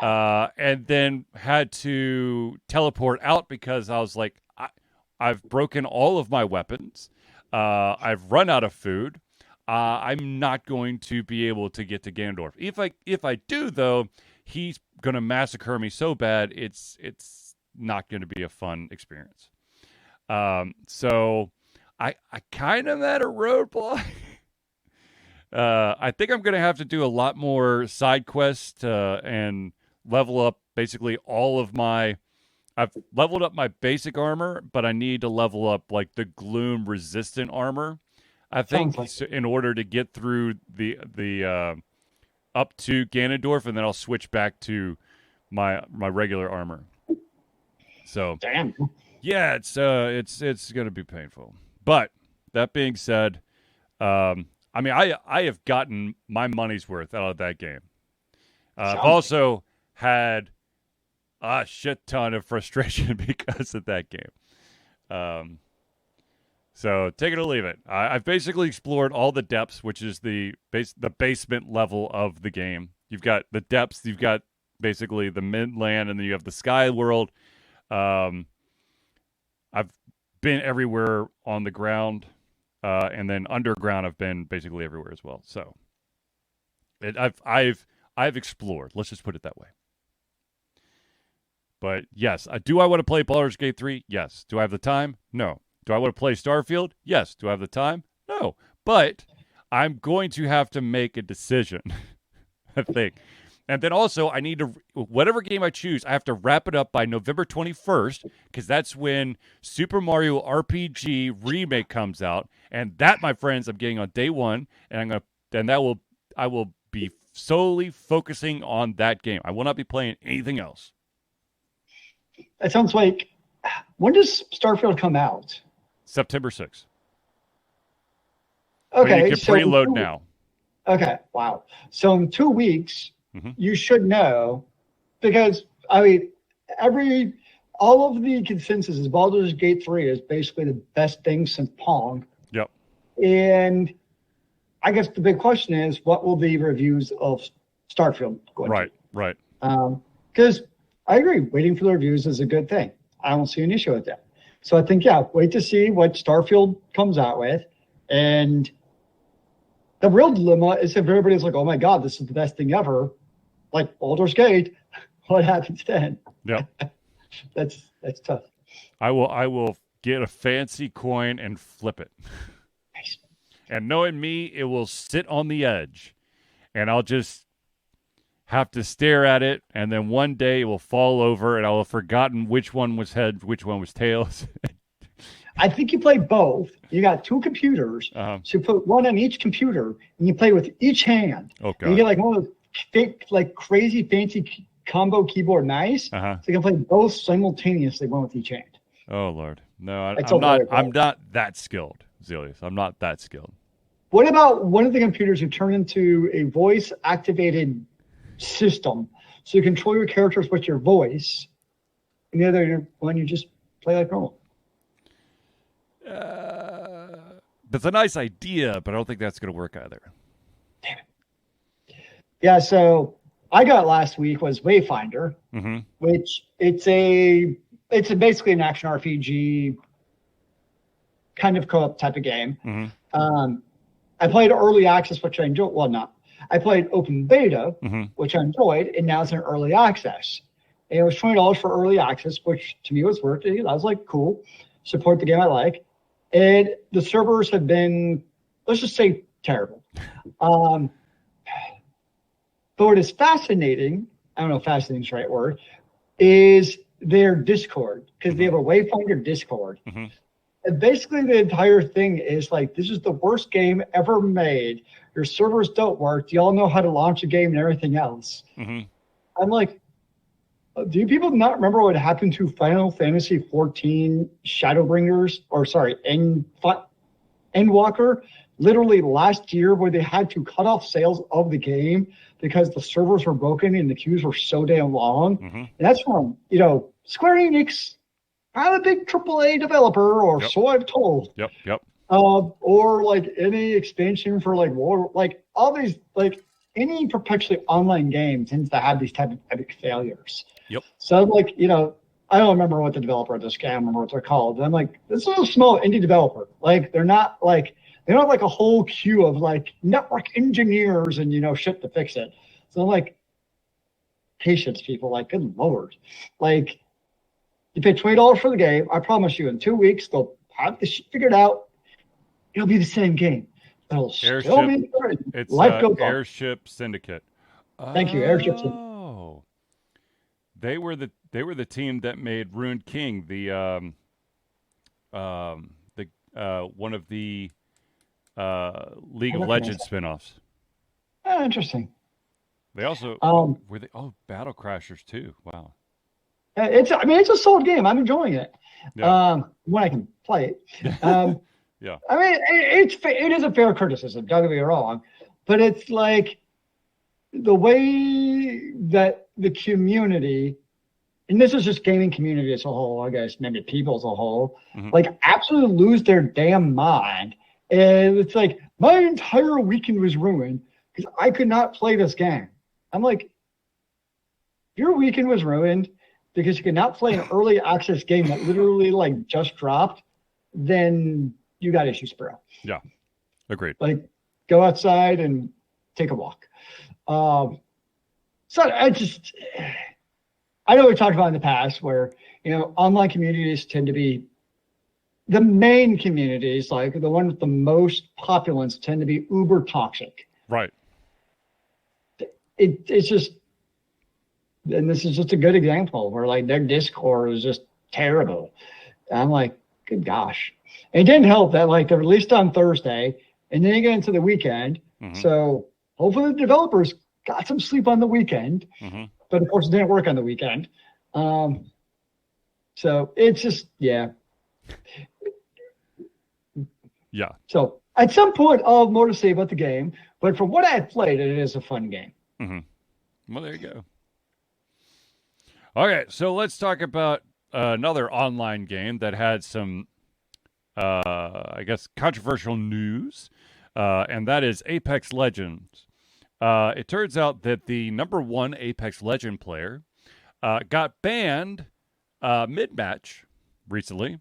and then had to teleport out because I was like, I've broken all of my weapons. I've run out of food. I'm not going to be able to get to Ganondorf. If I do, though, he's going to massacre me so bad, it's not going to be a fun experience. So I kind of at a roadblock. I think I'm going to have to do a lot more side quests and level up basically all of my... I've leveled up my basic armor, but I need to level up like the gloom resistant armor. I think in order to get through the up to Ganondorf, and then I'll switch back to my regular armor. So damn. Yeah, it's going to be painful. But that being said, I mean, I have gotten my money's worth out of that game. I've also had a shit ton of frustration because of that game. So take it or leave it. I've basically explored all the depths, which is the basement level of the game. You've got the depths, you've got basically the midland, and then you have the sky world. I've been everywhere on the ground, and then underground I've been basically everywhere as well. So I've explored. Let's just put it that way. But yes, do I want to play Baldur's Gate 3? Yes. Do I have the time? No. Do I want to play Starfield? Yes. Do I have the time? No. But I'm going to have to make a decision, I think. And then also, I need to, whatever game I choose, I have to wrap it up by November 21st, because that's when Super Mario RPG Remake comes out. And that, my friends, I'm getting on day one, and I will be solely focusing on that game. I will not be playing anything else. It sounds like, when does Starfield come out? September 6th. Okay. But you can preload now. Okay. Wow. So in 2 weeks, you should know, because I mean, all of the consensus is Baldur's Gate 3 is basically the best thing since Pong. Yep. And I guess the big question is, what will the reviews of Starfield go to? Right. Because I agree, waiting for the reviews is a good thing. I don't see an issue with that. So I think, wait to see what Starfield comes out with. And the real dilemma is if everybody's like, oh my God, this is the best thing ever, like Baldur's Gate, what happens then? Yeah. That's tough. I will get a fancy coin and flip it. Nice. And knowing me, it will sit on the edge. And I'll just have to stare at it, and then one day it will fall over, and I'll have forgotten which one was heads, which one was tails. I think you play both. You got two computers, so you put one on each computer, and you play with each hand. Okay. And you get like one of those fake, like crazy fancy combo keyboard mice. So you can play both simultaneously, one with each hand. Oh Lord, no, I'm not that skilled, Zealeus. I'm not that skilled. What about one of the computers you turn into a voice-activated system, so you control your characters with your voice, and the other one you just play like normal? That's a nice idea, but I don't think that's going to work either. Damn it. Yeah, so I got last week was Wayfinder, which it's basically an action RPG kind of co-op type of game. I played early access, which I enjoyed. Well, not. I played open beta, which I enjoyed, and now it's in early access. And it was $20 for early access, which to me was worth it. I was like, cool, support the game I like. And the servers have been, let's just say, terrible. But what is fascinating, I don't know if fascinating is the right word, is their Discord because they have a Wayfinder Discord. And basically the entire thing is like, this is the worst game ever made. Your servers don't work. You all know how to launch a game and everything else. I'm like, do you people not remember what happened to Final Fantasy XIV Shadowbringers, or sorry, Endwalker, literally last year, where they had to cut off sales of the game because the servers were broken and the queues were so damn long? And that's from, Square Enix, not a big AAA developer, or so I've told. Or like any expansion for like war, like all these, like any perpetually online game tends to have these type of epic failures. So I'm like, I don't remember what the developer of this game, I don't remember what they're called. And I'm like, this is a small indie developer. Like they don't have like a whole queue of like network engineers and shit to fix it. So I'm like, patience, people. Like, good Lord. Like, you pay $20 for the game. I promise you, in 2 weeks they'll have this shit figured out. It'll be the same game. It'll still be good. It's Life goes on. Airship Syndicate. Thank you, Airship Syndicate. Oh, they were the team that made Ruined King, the one of the League of Legends spinoffs. Oh, interesting. They also were they Battle Crashers too. Wow. It's a solid game. I'm enjoying it. When I can play it. Yeah. I mean, it is a fair criticism. Don't get me wrong, but it's like the way that the community, and this is just gaming community as a whole, I guess maybe people as a whole, like absolutely lose their damn mind. And it's like my entire weekend was ruined because I could not play this game. I'm like, your weekend was ruined because you could not play an early access game that literally like just dropped, then you got issues, bro. Yeah, agreed. Like, go outside and take a walk. So I know we talked about in the past where, online communities tend to be the main communities, like the one with the most populace, tend to be uber toxic. Right. It's just, and this is just a good example where like their Discord is just terrible. And I'm like, good gosh. It didn't help that like they released on Thursday and then you get into the weekend. So hopefully the developers got some sleep on the weekend, but of course it didn't work on the weekend. So it's just, yeah. So at some point I'll have more to say about the game, but from what I have played, it is a fun game. Well, there you go. Okay, so let's talk about another online game that had some, I guess, controversial news, and that is Apex Legends. It turns out that the #1 Apex Legend player got banned mid-match recently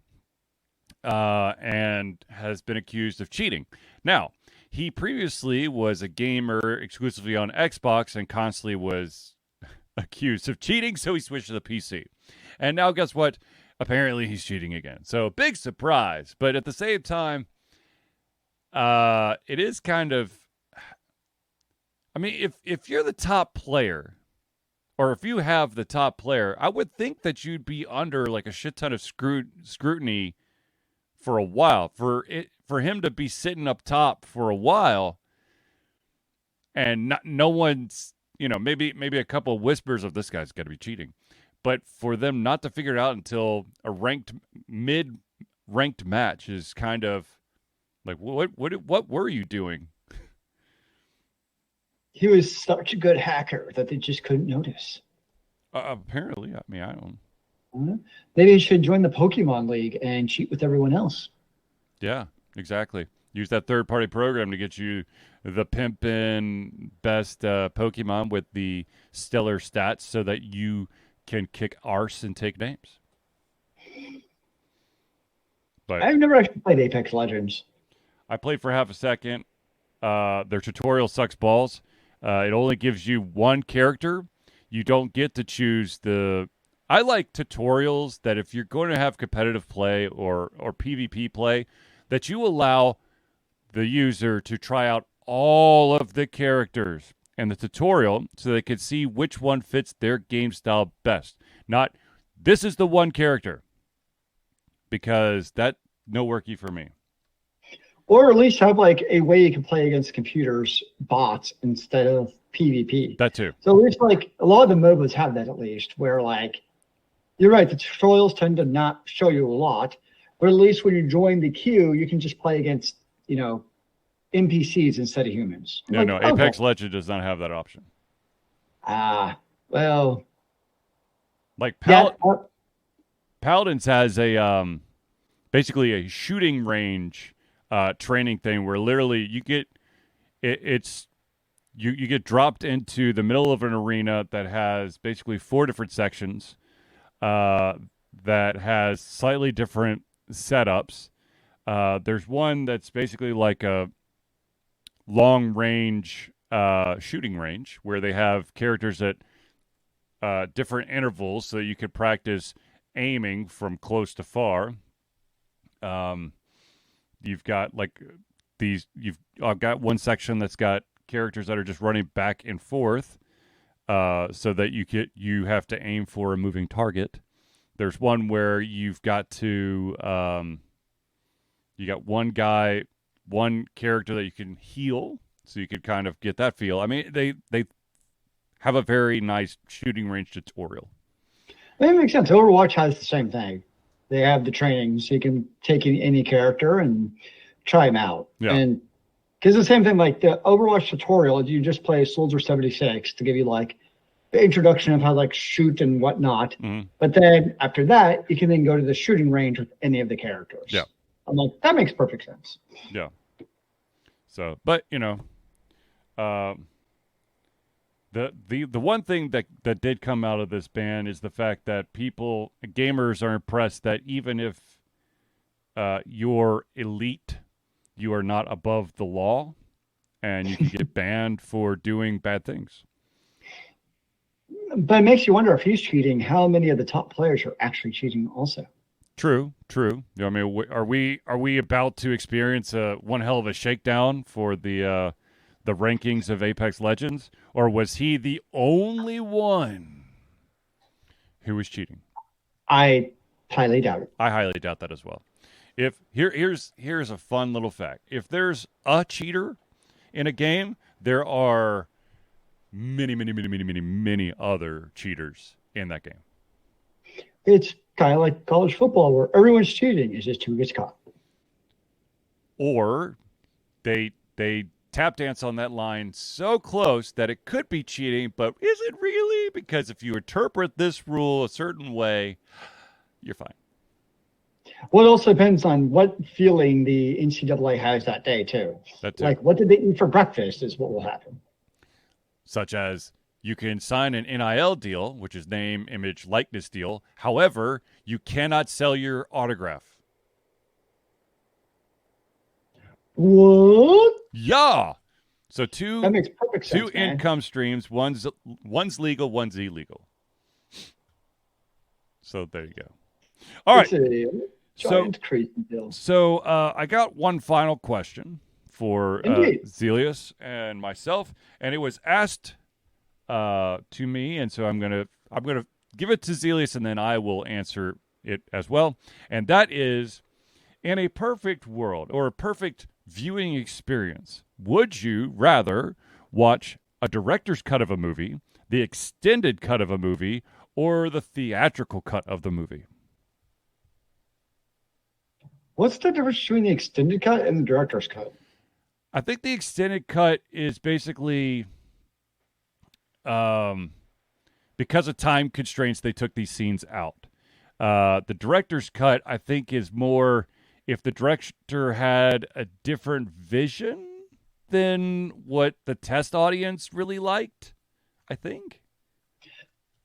and has been accused of cheating. Now, he previously was a gamer exclusively on Xbox and constantly was accused of cheating, so he switched to the PC. And now guess what? Apparently he's cheating again. So big surprise. But at the same time, it is kind of, I mean, if you're the top player, or if you have the top player, I would think that you'd be under like a shit ton of scrutiny for a while. For him to be sitting up top for a while and no one's, maybe a couple of whispers of this guy's got to be cheating. But for them not to figure it out until a mid-ranked match is kind of like, what were you doing? He was such a good hacker that they just couldn't notice. Apparently. I mean, I don't. Maybe he should join the Pokemon League and cheat with everyone else. Yeah, exactly. Use that third-party program to get you the pimpin' best Pokemon with the stellar stats so that you can kick arse and take names. But I've never actually played Apex Legends. I played for half a second. Their tutorial sucks balls. It only gives you one character. You don't get to choose the... I like tutorials that if you're going to have competitive play or PvP play, that you allow the user to try out all of the characters and the tutorial so they can see which one fits their game style best. Not this is the one character, because that no worky for me. Or at least have like a way you can play against computers, bots, instead of PvP. That too. So at least like a lot of the MOBAs have that, at least, where like, you're right, the tutorials tend to not show you a lot, but at least when you join the queue, you can just play against, NPCs instead of humans. No, Like, no, okay. Apex Legends does not have that option. Well, Like yeah, Paladins has a basically a shooting range training thing where literally you get you get dropped into the middle of an arena that has basically 4 different sections that has slightly different setups. There's one that's basically like a long range shooting range where they have characters at different intervals so you could practice aiming from close to far. You've got like I've got one section that's got characters that are just running back and forth so that you have to aim for a moving target. There's one where you've got to you got one character that you can heal, so you could kind of get that feel. I mean, they have a very nice shooting range tutorial. That makes sense. Overwatch has the same thing. They have the training, so you can take any character and try them out. Yeah. And because the same thing, like the Overwatch tutorial, you just play Soldier 76 to give you like the introduction of how to like shoot and whatnot. Mm-hmm. But then after that, you can then go to the shooting range with any of the characters. Yeah. I'm like, that makes perfect sense. Yeah. So, but the one thing that did come out of this ban is the fact that gamers are impressed that even if you're elite, you are not above the law, and you can get banned for doing bad things. But it makes you wonder, if he's cheating, how many of the top players are actually cheating also? True. I mean, are we about to experience one hell of a shakedown for the rankings of Apex Legends, or was he the only one who was cheating? I highly doubt it. I highly doubt that as well. If here's a fun little fact: if there's a cheater in a game, there are many other cheaters in that game. It's kind of like college football, where everyone's cheating. It's just who gets caught. Or they tap dance on that line so close that it could be cheating, but is it really? Because if you interpret this rule a certain way, you're fine. Well, it also depends on what feeling the NCAA has that day, too. That too. Like, what did they eat for breakfast is what will happen. Such as, you can sign an NIL deal, which is name, image, likeness deal. However, you cannot sell your autograph. What? Yeah. So That makes perfect sense, two income streams. One's legal, one's illegal. So there you go. All right. So I got one final question for Zealeus and myself, and it was asked to me, and so I'm gonna give it to Zealeus, and then I will answer it as well. And that is, in a perfect world or a perfect viewing experience, would you rather watch a director's cut of a movie, the extended cut of a movie, or the theatrical cut of the movie? What's the difference between the extended cut and the director's cut? I think the extended cut is basically, because of time constraints, they took these scenes out. The director's cut, I think, is more if the director had a different vision than what the test audience really liked, I think.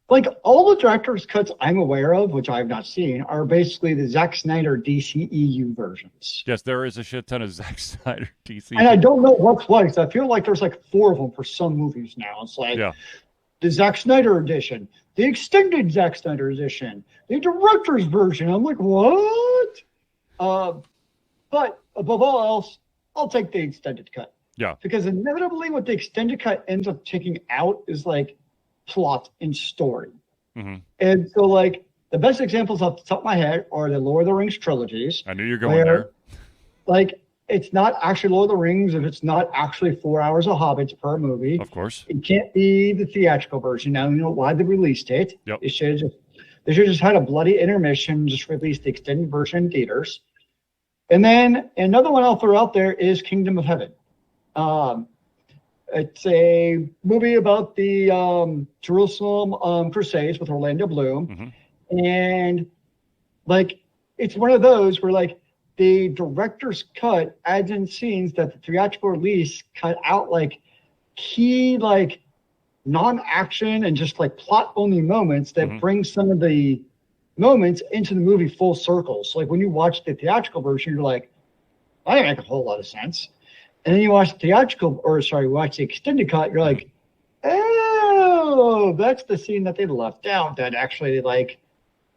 Like, all the director's cuts I'm aware of, which I have not seen, are basically the Zack Snyder DCEU versions. Yes, there is a shit ton of Zack Snyder DCEU. And I don't know what's what, because I feel like there's like 4 of them for some movies now. It's like the Zack Snyder edition, the extended Zack Snyder edition, the director's version. I'm like, what? But above all else, I'll take the extended cut. Yeah. Because inevitably what the extended cut ends up taking out is like plot and story. Mm-hmm. And so like the best examples off the top of my head are the Lord of the Rings trilogies. I knew you're going there. Like, it's not actually Lord of the Rings if it's not actually 4 hours of Hobbits per movie. Of course. It can't be the theatrical version. Now, you know why they released it. Yep. They should have just had a bloody intermission, just released the extended version in theaters. And then another one I'll throw out there is Kingdom of Heaven. It's a movie about the Jerusalem Crusades with Orlando Bloom. Mm-hmm. And, like, it's one of those where, like, the director's cut adds in scenes that the theatrical release cut out, like, key, like, non-action and just, like, plot-only moments that bring some of the moments into the movie full circle. So, like, when you watch the theatrical version, you're like, that didn't make a whole lot of sense. And then you watch the watch the extended cut, you're like, oh, that's the scene that they left out that actually, like,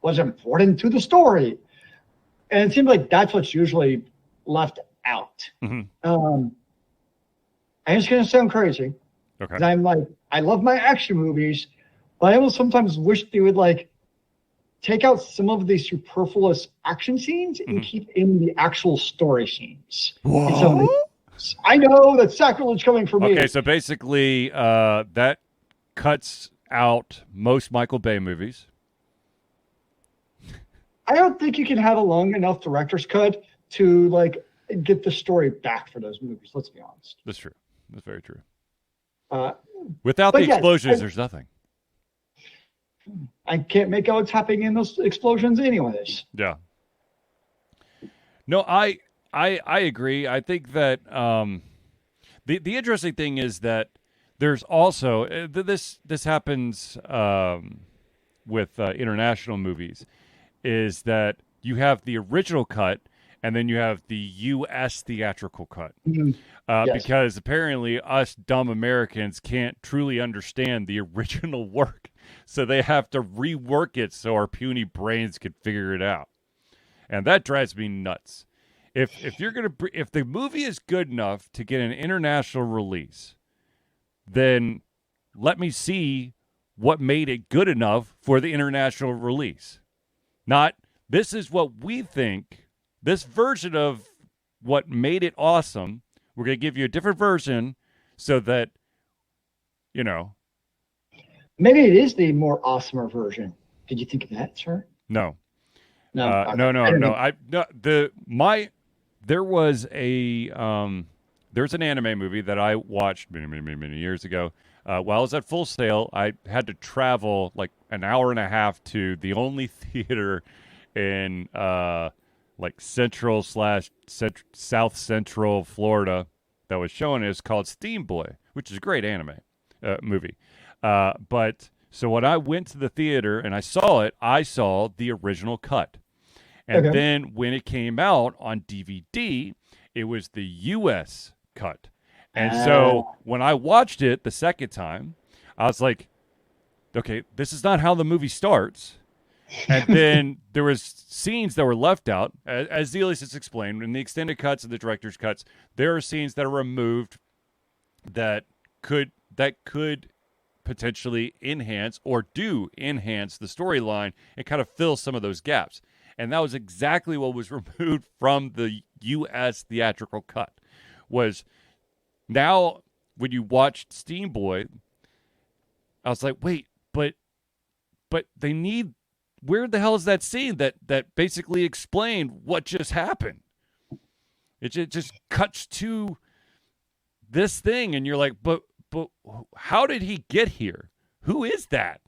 was important to the story. And it seems like that's what's usually left out. Mm-hmm. And it's going to sound crazy. Okay. I'm like, I love my action movies, but I almost sometimes wish they would, like, take out some of the superfluous action scenes and keep in the actual story scenes. Whoa. I know that's sacrilege coming from me. Okay, so basically that cuts out most Michael Bay movies. I don't think you can have a long enough director's cut to, like, get the story back for those movies. Let's be honest. That's true. That's very true. but Without the yes, explosions, there's nothing. I can't make out what's happening in those explosions anyways. Yeah. No, I agree. I think that the interesting thing is that there's also this happens with international movies, is that you have the original cut and then you have the U.S. theatrical cut. Mm-hmm. Yes. Because apparently us dumb Americans can't truly understand the original work, so they have to rework it so our puny brains can figure it out, and that drives me nuts. If the movie is good enough to get an international release, then let me see what made it good enough for the international release. Not, this is what we think, this version of what made it awesome. We're going to give you a different version so that, you know. Maybe it is the more awesomer version. Did you think of that, sir? No. No. There was there's an anime movie that I watched many years ago. While I was at Full Sail, I had to travel like an hour and a half to the only theater in like South Central Florida that was showing. Is called Steam Boy, which is a great anime movie. But so when I went to the theater and I saw the original cut. And then when it came out on DVD, it was the U.S. cut. And so when I watched it the second time, I was like, okay, this is not how the movie starts. And then there was scenes that were left out. As Zealeus has explained, in the extended cuts and the director's cuts, there are scenes that are removed that could potentially enhance or do enhance the storyline and kind of fill some of those gaps. And that was exactly what was removed from the U.S. theatrical cut. Was now when you watched Steam Boy, I was like, wait, but they need, where the hell is that scene that basically explained what just happened? It just cuts to this thing, and you're like, but how did he get here? Who is that?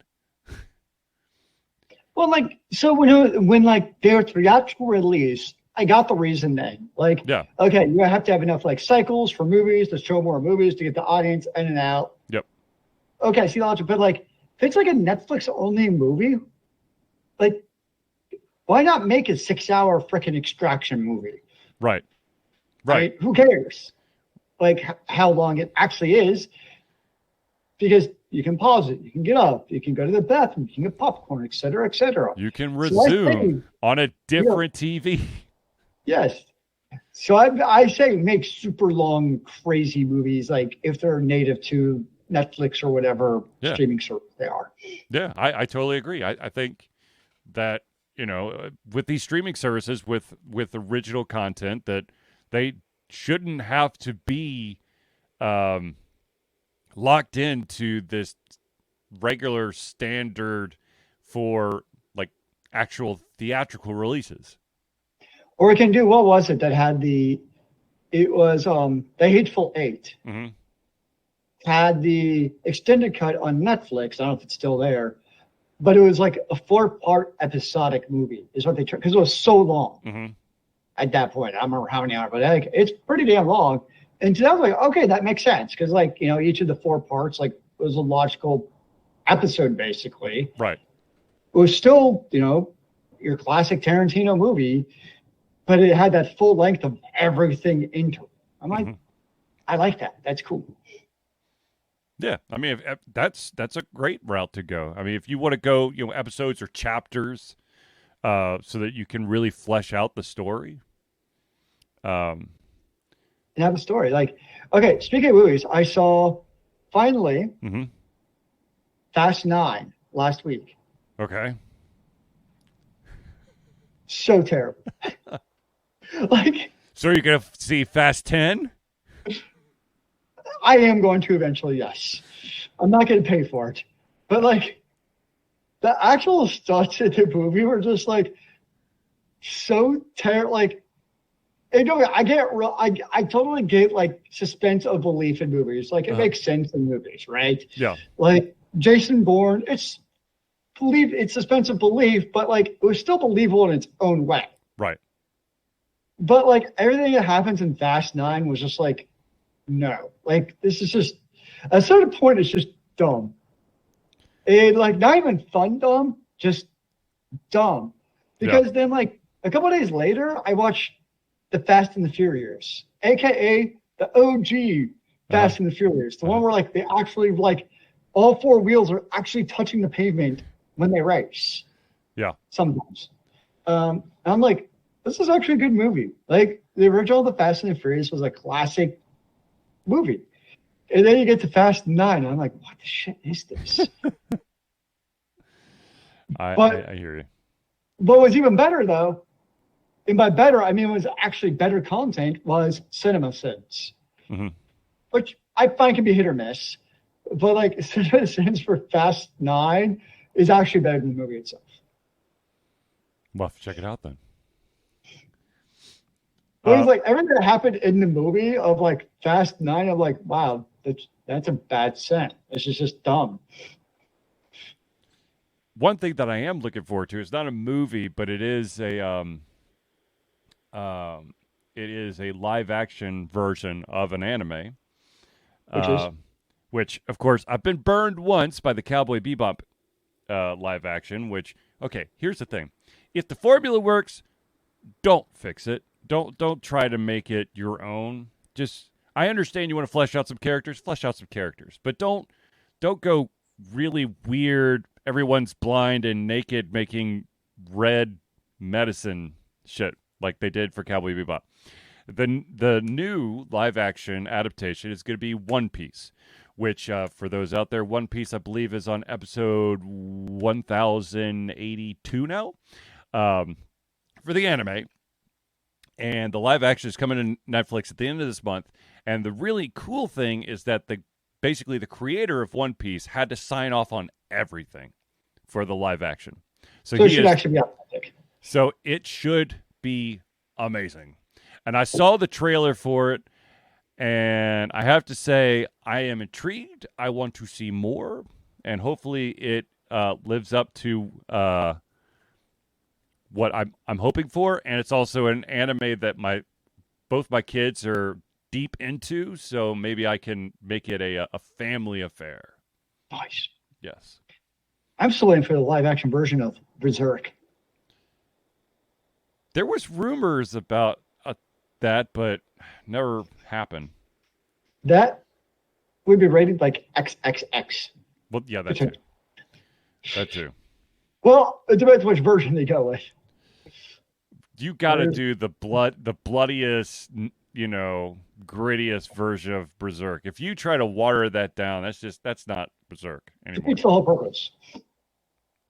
Well, like, so when like their theatrical release, I got the reason then. Like, yeah. Okay, you have to have enough like cycles for movies to show more movies to get the audience in and out. Yep. Okay, I see the logic, but like, if it's like a Netflix only movie, like, why not make a 6-hour freaking Extraction movie? Right. Right. Who cares? Like how long it actually is, because you can pause it, you can get up, you can go to the bathroom, you can get popcorn, et cetera, et cetera. You can resume on a different TV. Yes. So I say make super long, crazy movies, like if they're native to Netflix or whatever streaming service they are. Yeah, I totally agree. I think that, with these streaming services with original content, that they shouldn't have to be locked into this regular standard for like actual theatrical releases. Or we can do, what was it that had it was the Hateful Eight. Mm-hmm. Had the extended cut on Netflix. I don't know if it's still there, but it was like a 4-part episodic movie is what they tried, because it was so long. Mm-hmm. At that point. I don't remember how many hours, but like, it's pretty damn long. And so I was like, okay, that makes sense, because like, each of the 4 parts like was a logical episode basically. Right. It was still, your classic Tarantino movie, but it had that full length of everything into it. I'm like, I like that. That's cool. Yeah, I mean, if that's a great route to go. I mean, if you want to go, episodes or chapters, so that you can really flesh out the story. And have a story. Like, okay, speaking of movies, I saw finally Fast 9 last week. Okay. So terrible. Like, so you're gonna see Fast 10? I am going to eventually, yes. I'm not going to pay for it. But, like, the actual stunts in the movie were just, like, so terrible. Like, I totally get, like, suspense of belief in movies. Like, it makes sense in movies, right? Yeah. Like, Jason Bourne, it's suspense of belief, but, like, it was still believable in its own way. Right. But, like, everything that happens in Fast 9 was just, like, no, like, this is just, at a certain point, it's just dumb. And, like, not even fun dumb, just dumb. Because then, like, a couple of days later, I watched The Fast and the Furious, a.k.a. the OG Fast and the Furious, the one where, like, they actually, like, all 4 wheels are actually touching the pavement when they race. Yeah. Sometimes. And I'm like, this is actually a good movie. Like, the original The Fast and the Furious was a classic movie. And then you get to Fast 9, and I'm like, what the shit is this? I hear you. What was even better, though, and by better, I mean it was actually better content, was Cinema Sins. Which I find can be hit or miss. But, like, Cinema Sins for Fast 9 is actually better than the movie itself. We'll have to check it out then. It was like everything that happened in the movie of like Fast 9, I'm like, wow, that's a bad scent. It's just dumb. One thing that I am looking forward to is not a movie, but it is a live action version of an anime. Which of course I've been burned once by the Cowboy Bebop live action, which, okay, here's the thing. If the formula works, don't fix it. Don't try to make it your own. Just, I understand you want to flesh out some characters, but don't go really weird. Everyone's blind and naked, making red medicine shit like they did for Cowboy Bebop. The new live action adaptation is going to be One Piece, which for those out there, One Piece I believe is on episode 1082 now for the anime. And the live action is coming to Netflix at the end of this month. And the really cool thing is that basically the creator of One Piece had to sign off on everything for the live action. So it should actually be authentic. So it should be amazing. And I saw the trailer for it, and I have to say I am intrigued. I want to see more, and hopefully it lives up to what I'm hoping for, and it's also an anime that both my kids are deep into, so maybe I can make it a family affair. Nice. Yes. I'm still waiting for the live action version of Berserk. There was rumors about that, but never happened. That would be rated like XXX. Well, yeah, that too. That too. Well, it depends which version they go with. You got to do the bloodiest, grittiest version of Berserk. If you try to water that down, that's not Berserk anymore. It's the whole purpose.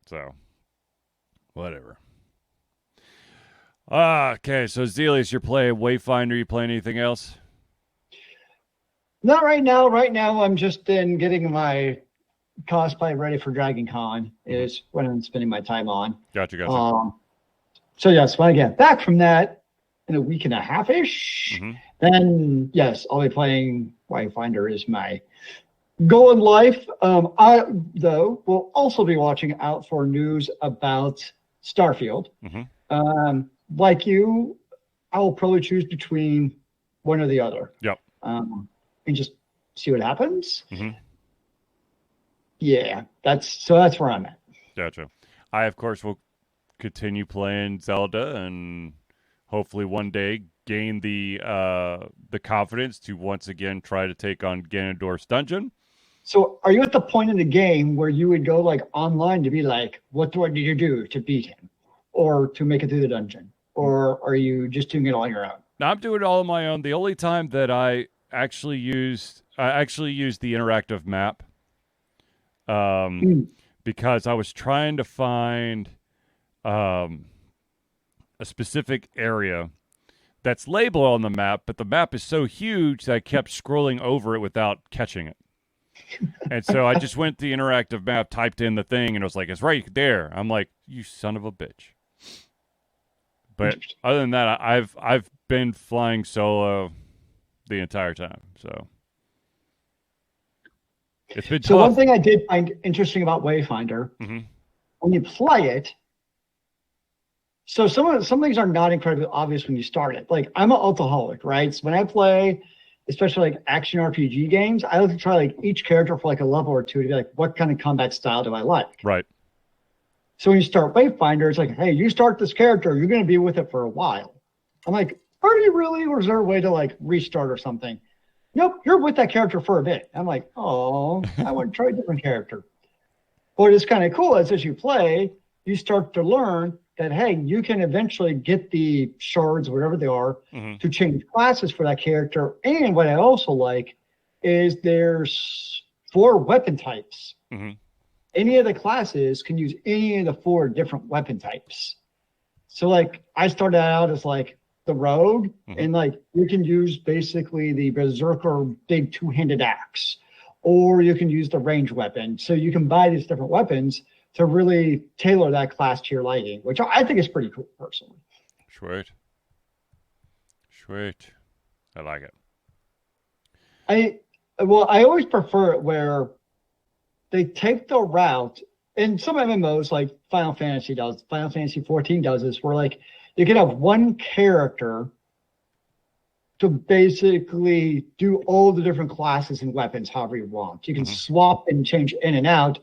So, Whatever. Okay, so Zealeus, you're playing Wayfinder. You playing anything else? Not right now. Right now, I'm just in getting my cosplay ready for Dragon Con is what I'm spending my time on. Gotcha. So yes, when I get back from that in a week and a half-ish, then yes, I'll be playing Wayfinder is my goal in life. I, though, will also be watching out for news about Starfield. Like you, I will probably choose between one or the other. Yep. And just see what happens. Yeah, that's where I'm at. Gotcha. I, of course, will continue playing Zelda and hopefully one day gain the confidence to once again try to take on Ganondorf's dungeon. So are you at the point in the game where you would go like online to be like, what do I need to do to beat him or to make it through the dungeon? Or are you just doing it all on your own? No, I'm doing it all on my own. The only time that I actually used the interactive map because I was trying to find a specific area that's labeled on the map, but the map is so huge that I kept scrolling over it without catching it. And so I just went to the interactive map, typed in the thing, and it was like, it's right there. I'm like, you son of a bitch. But other than that, I've been flying solo the entire time. So it's been tough. One thing I did find interesting about Wayfinder, when you play it, so some things are not incredibly obvious when you start it. Like I'm an alcoholic, right? So when I play, especially like action RPG games, I like to try like each character for like a level or two to be like, what kind of combat style do I like? Right. So when you start Wayfinder, it's like, hey, you start this character, you're going to be with it for a while. I'm like, are you really? Or is there a way to like restart or something? Nope, you're with that character for a bit. I'm like, oh, I want to try a different character. What is kind of cool is as you play, you start to learn that, hey, you can eventually get the shards, whatever they are, to change classes for that character. And what I also like is there's 4 weapon types. Any of the classes can use any of the 4 different weapon types. So like I started out as like the rogue, and like you can use basically the berserker big 2-handed axe, or you can use the ranged weapon. So you can buy these different weapons to really tailor that class to your liking, which I think is pretty cool personally. Sweet. I like it. I always prefer it where they take the route, and some MMOs like Final Fantasy 14 does this, where like you can have one character to basically do all the different classes and weapons however you want. You can swap and change in and out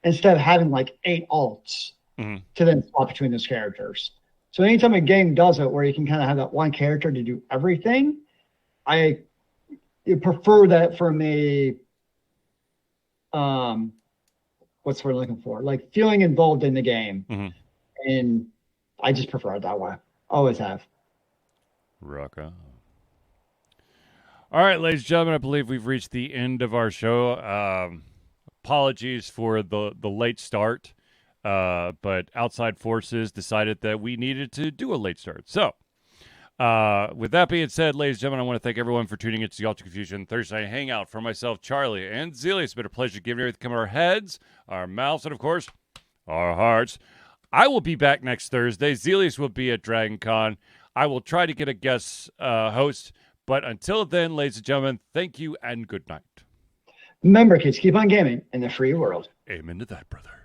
instead of having like 8 alts to then swap between those characters. So anytime a game does it where you can kind of have that one character to do everything, I prefer that from a what's what I'm looking for? Like feeling involved in the game. And I just prefer it that way. Always have. Rock on. All right, ladies and gentlemen, I believe we've reached the end of our show. Apologies for the late start, but outside forces decided that we needed to do a late start. So, with that being said, ladies and gentlemen, I want to thank everyone for tuning into the Ultra Confusion Thursday Hangout. For myself, Charlie, and Zealeus, it's been a pleasure giving everything come our heads, our mouths, and of course, our hearts. I will be back next Thursday. Zealeus will be at Dragon Con. I will try to get a guest host. But until then, ladies and gentlemen, thank you and good night. Remember, kids, keep on gaming in the free world. Amen to that, brother.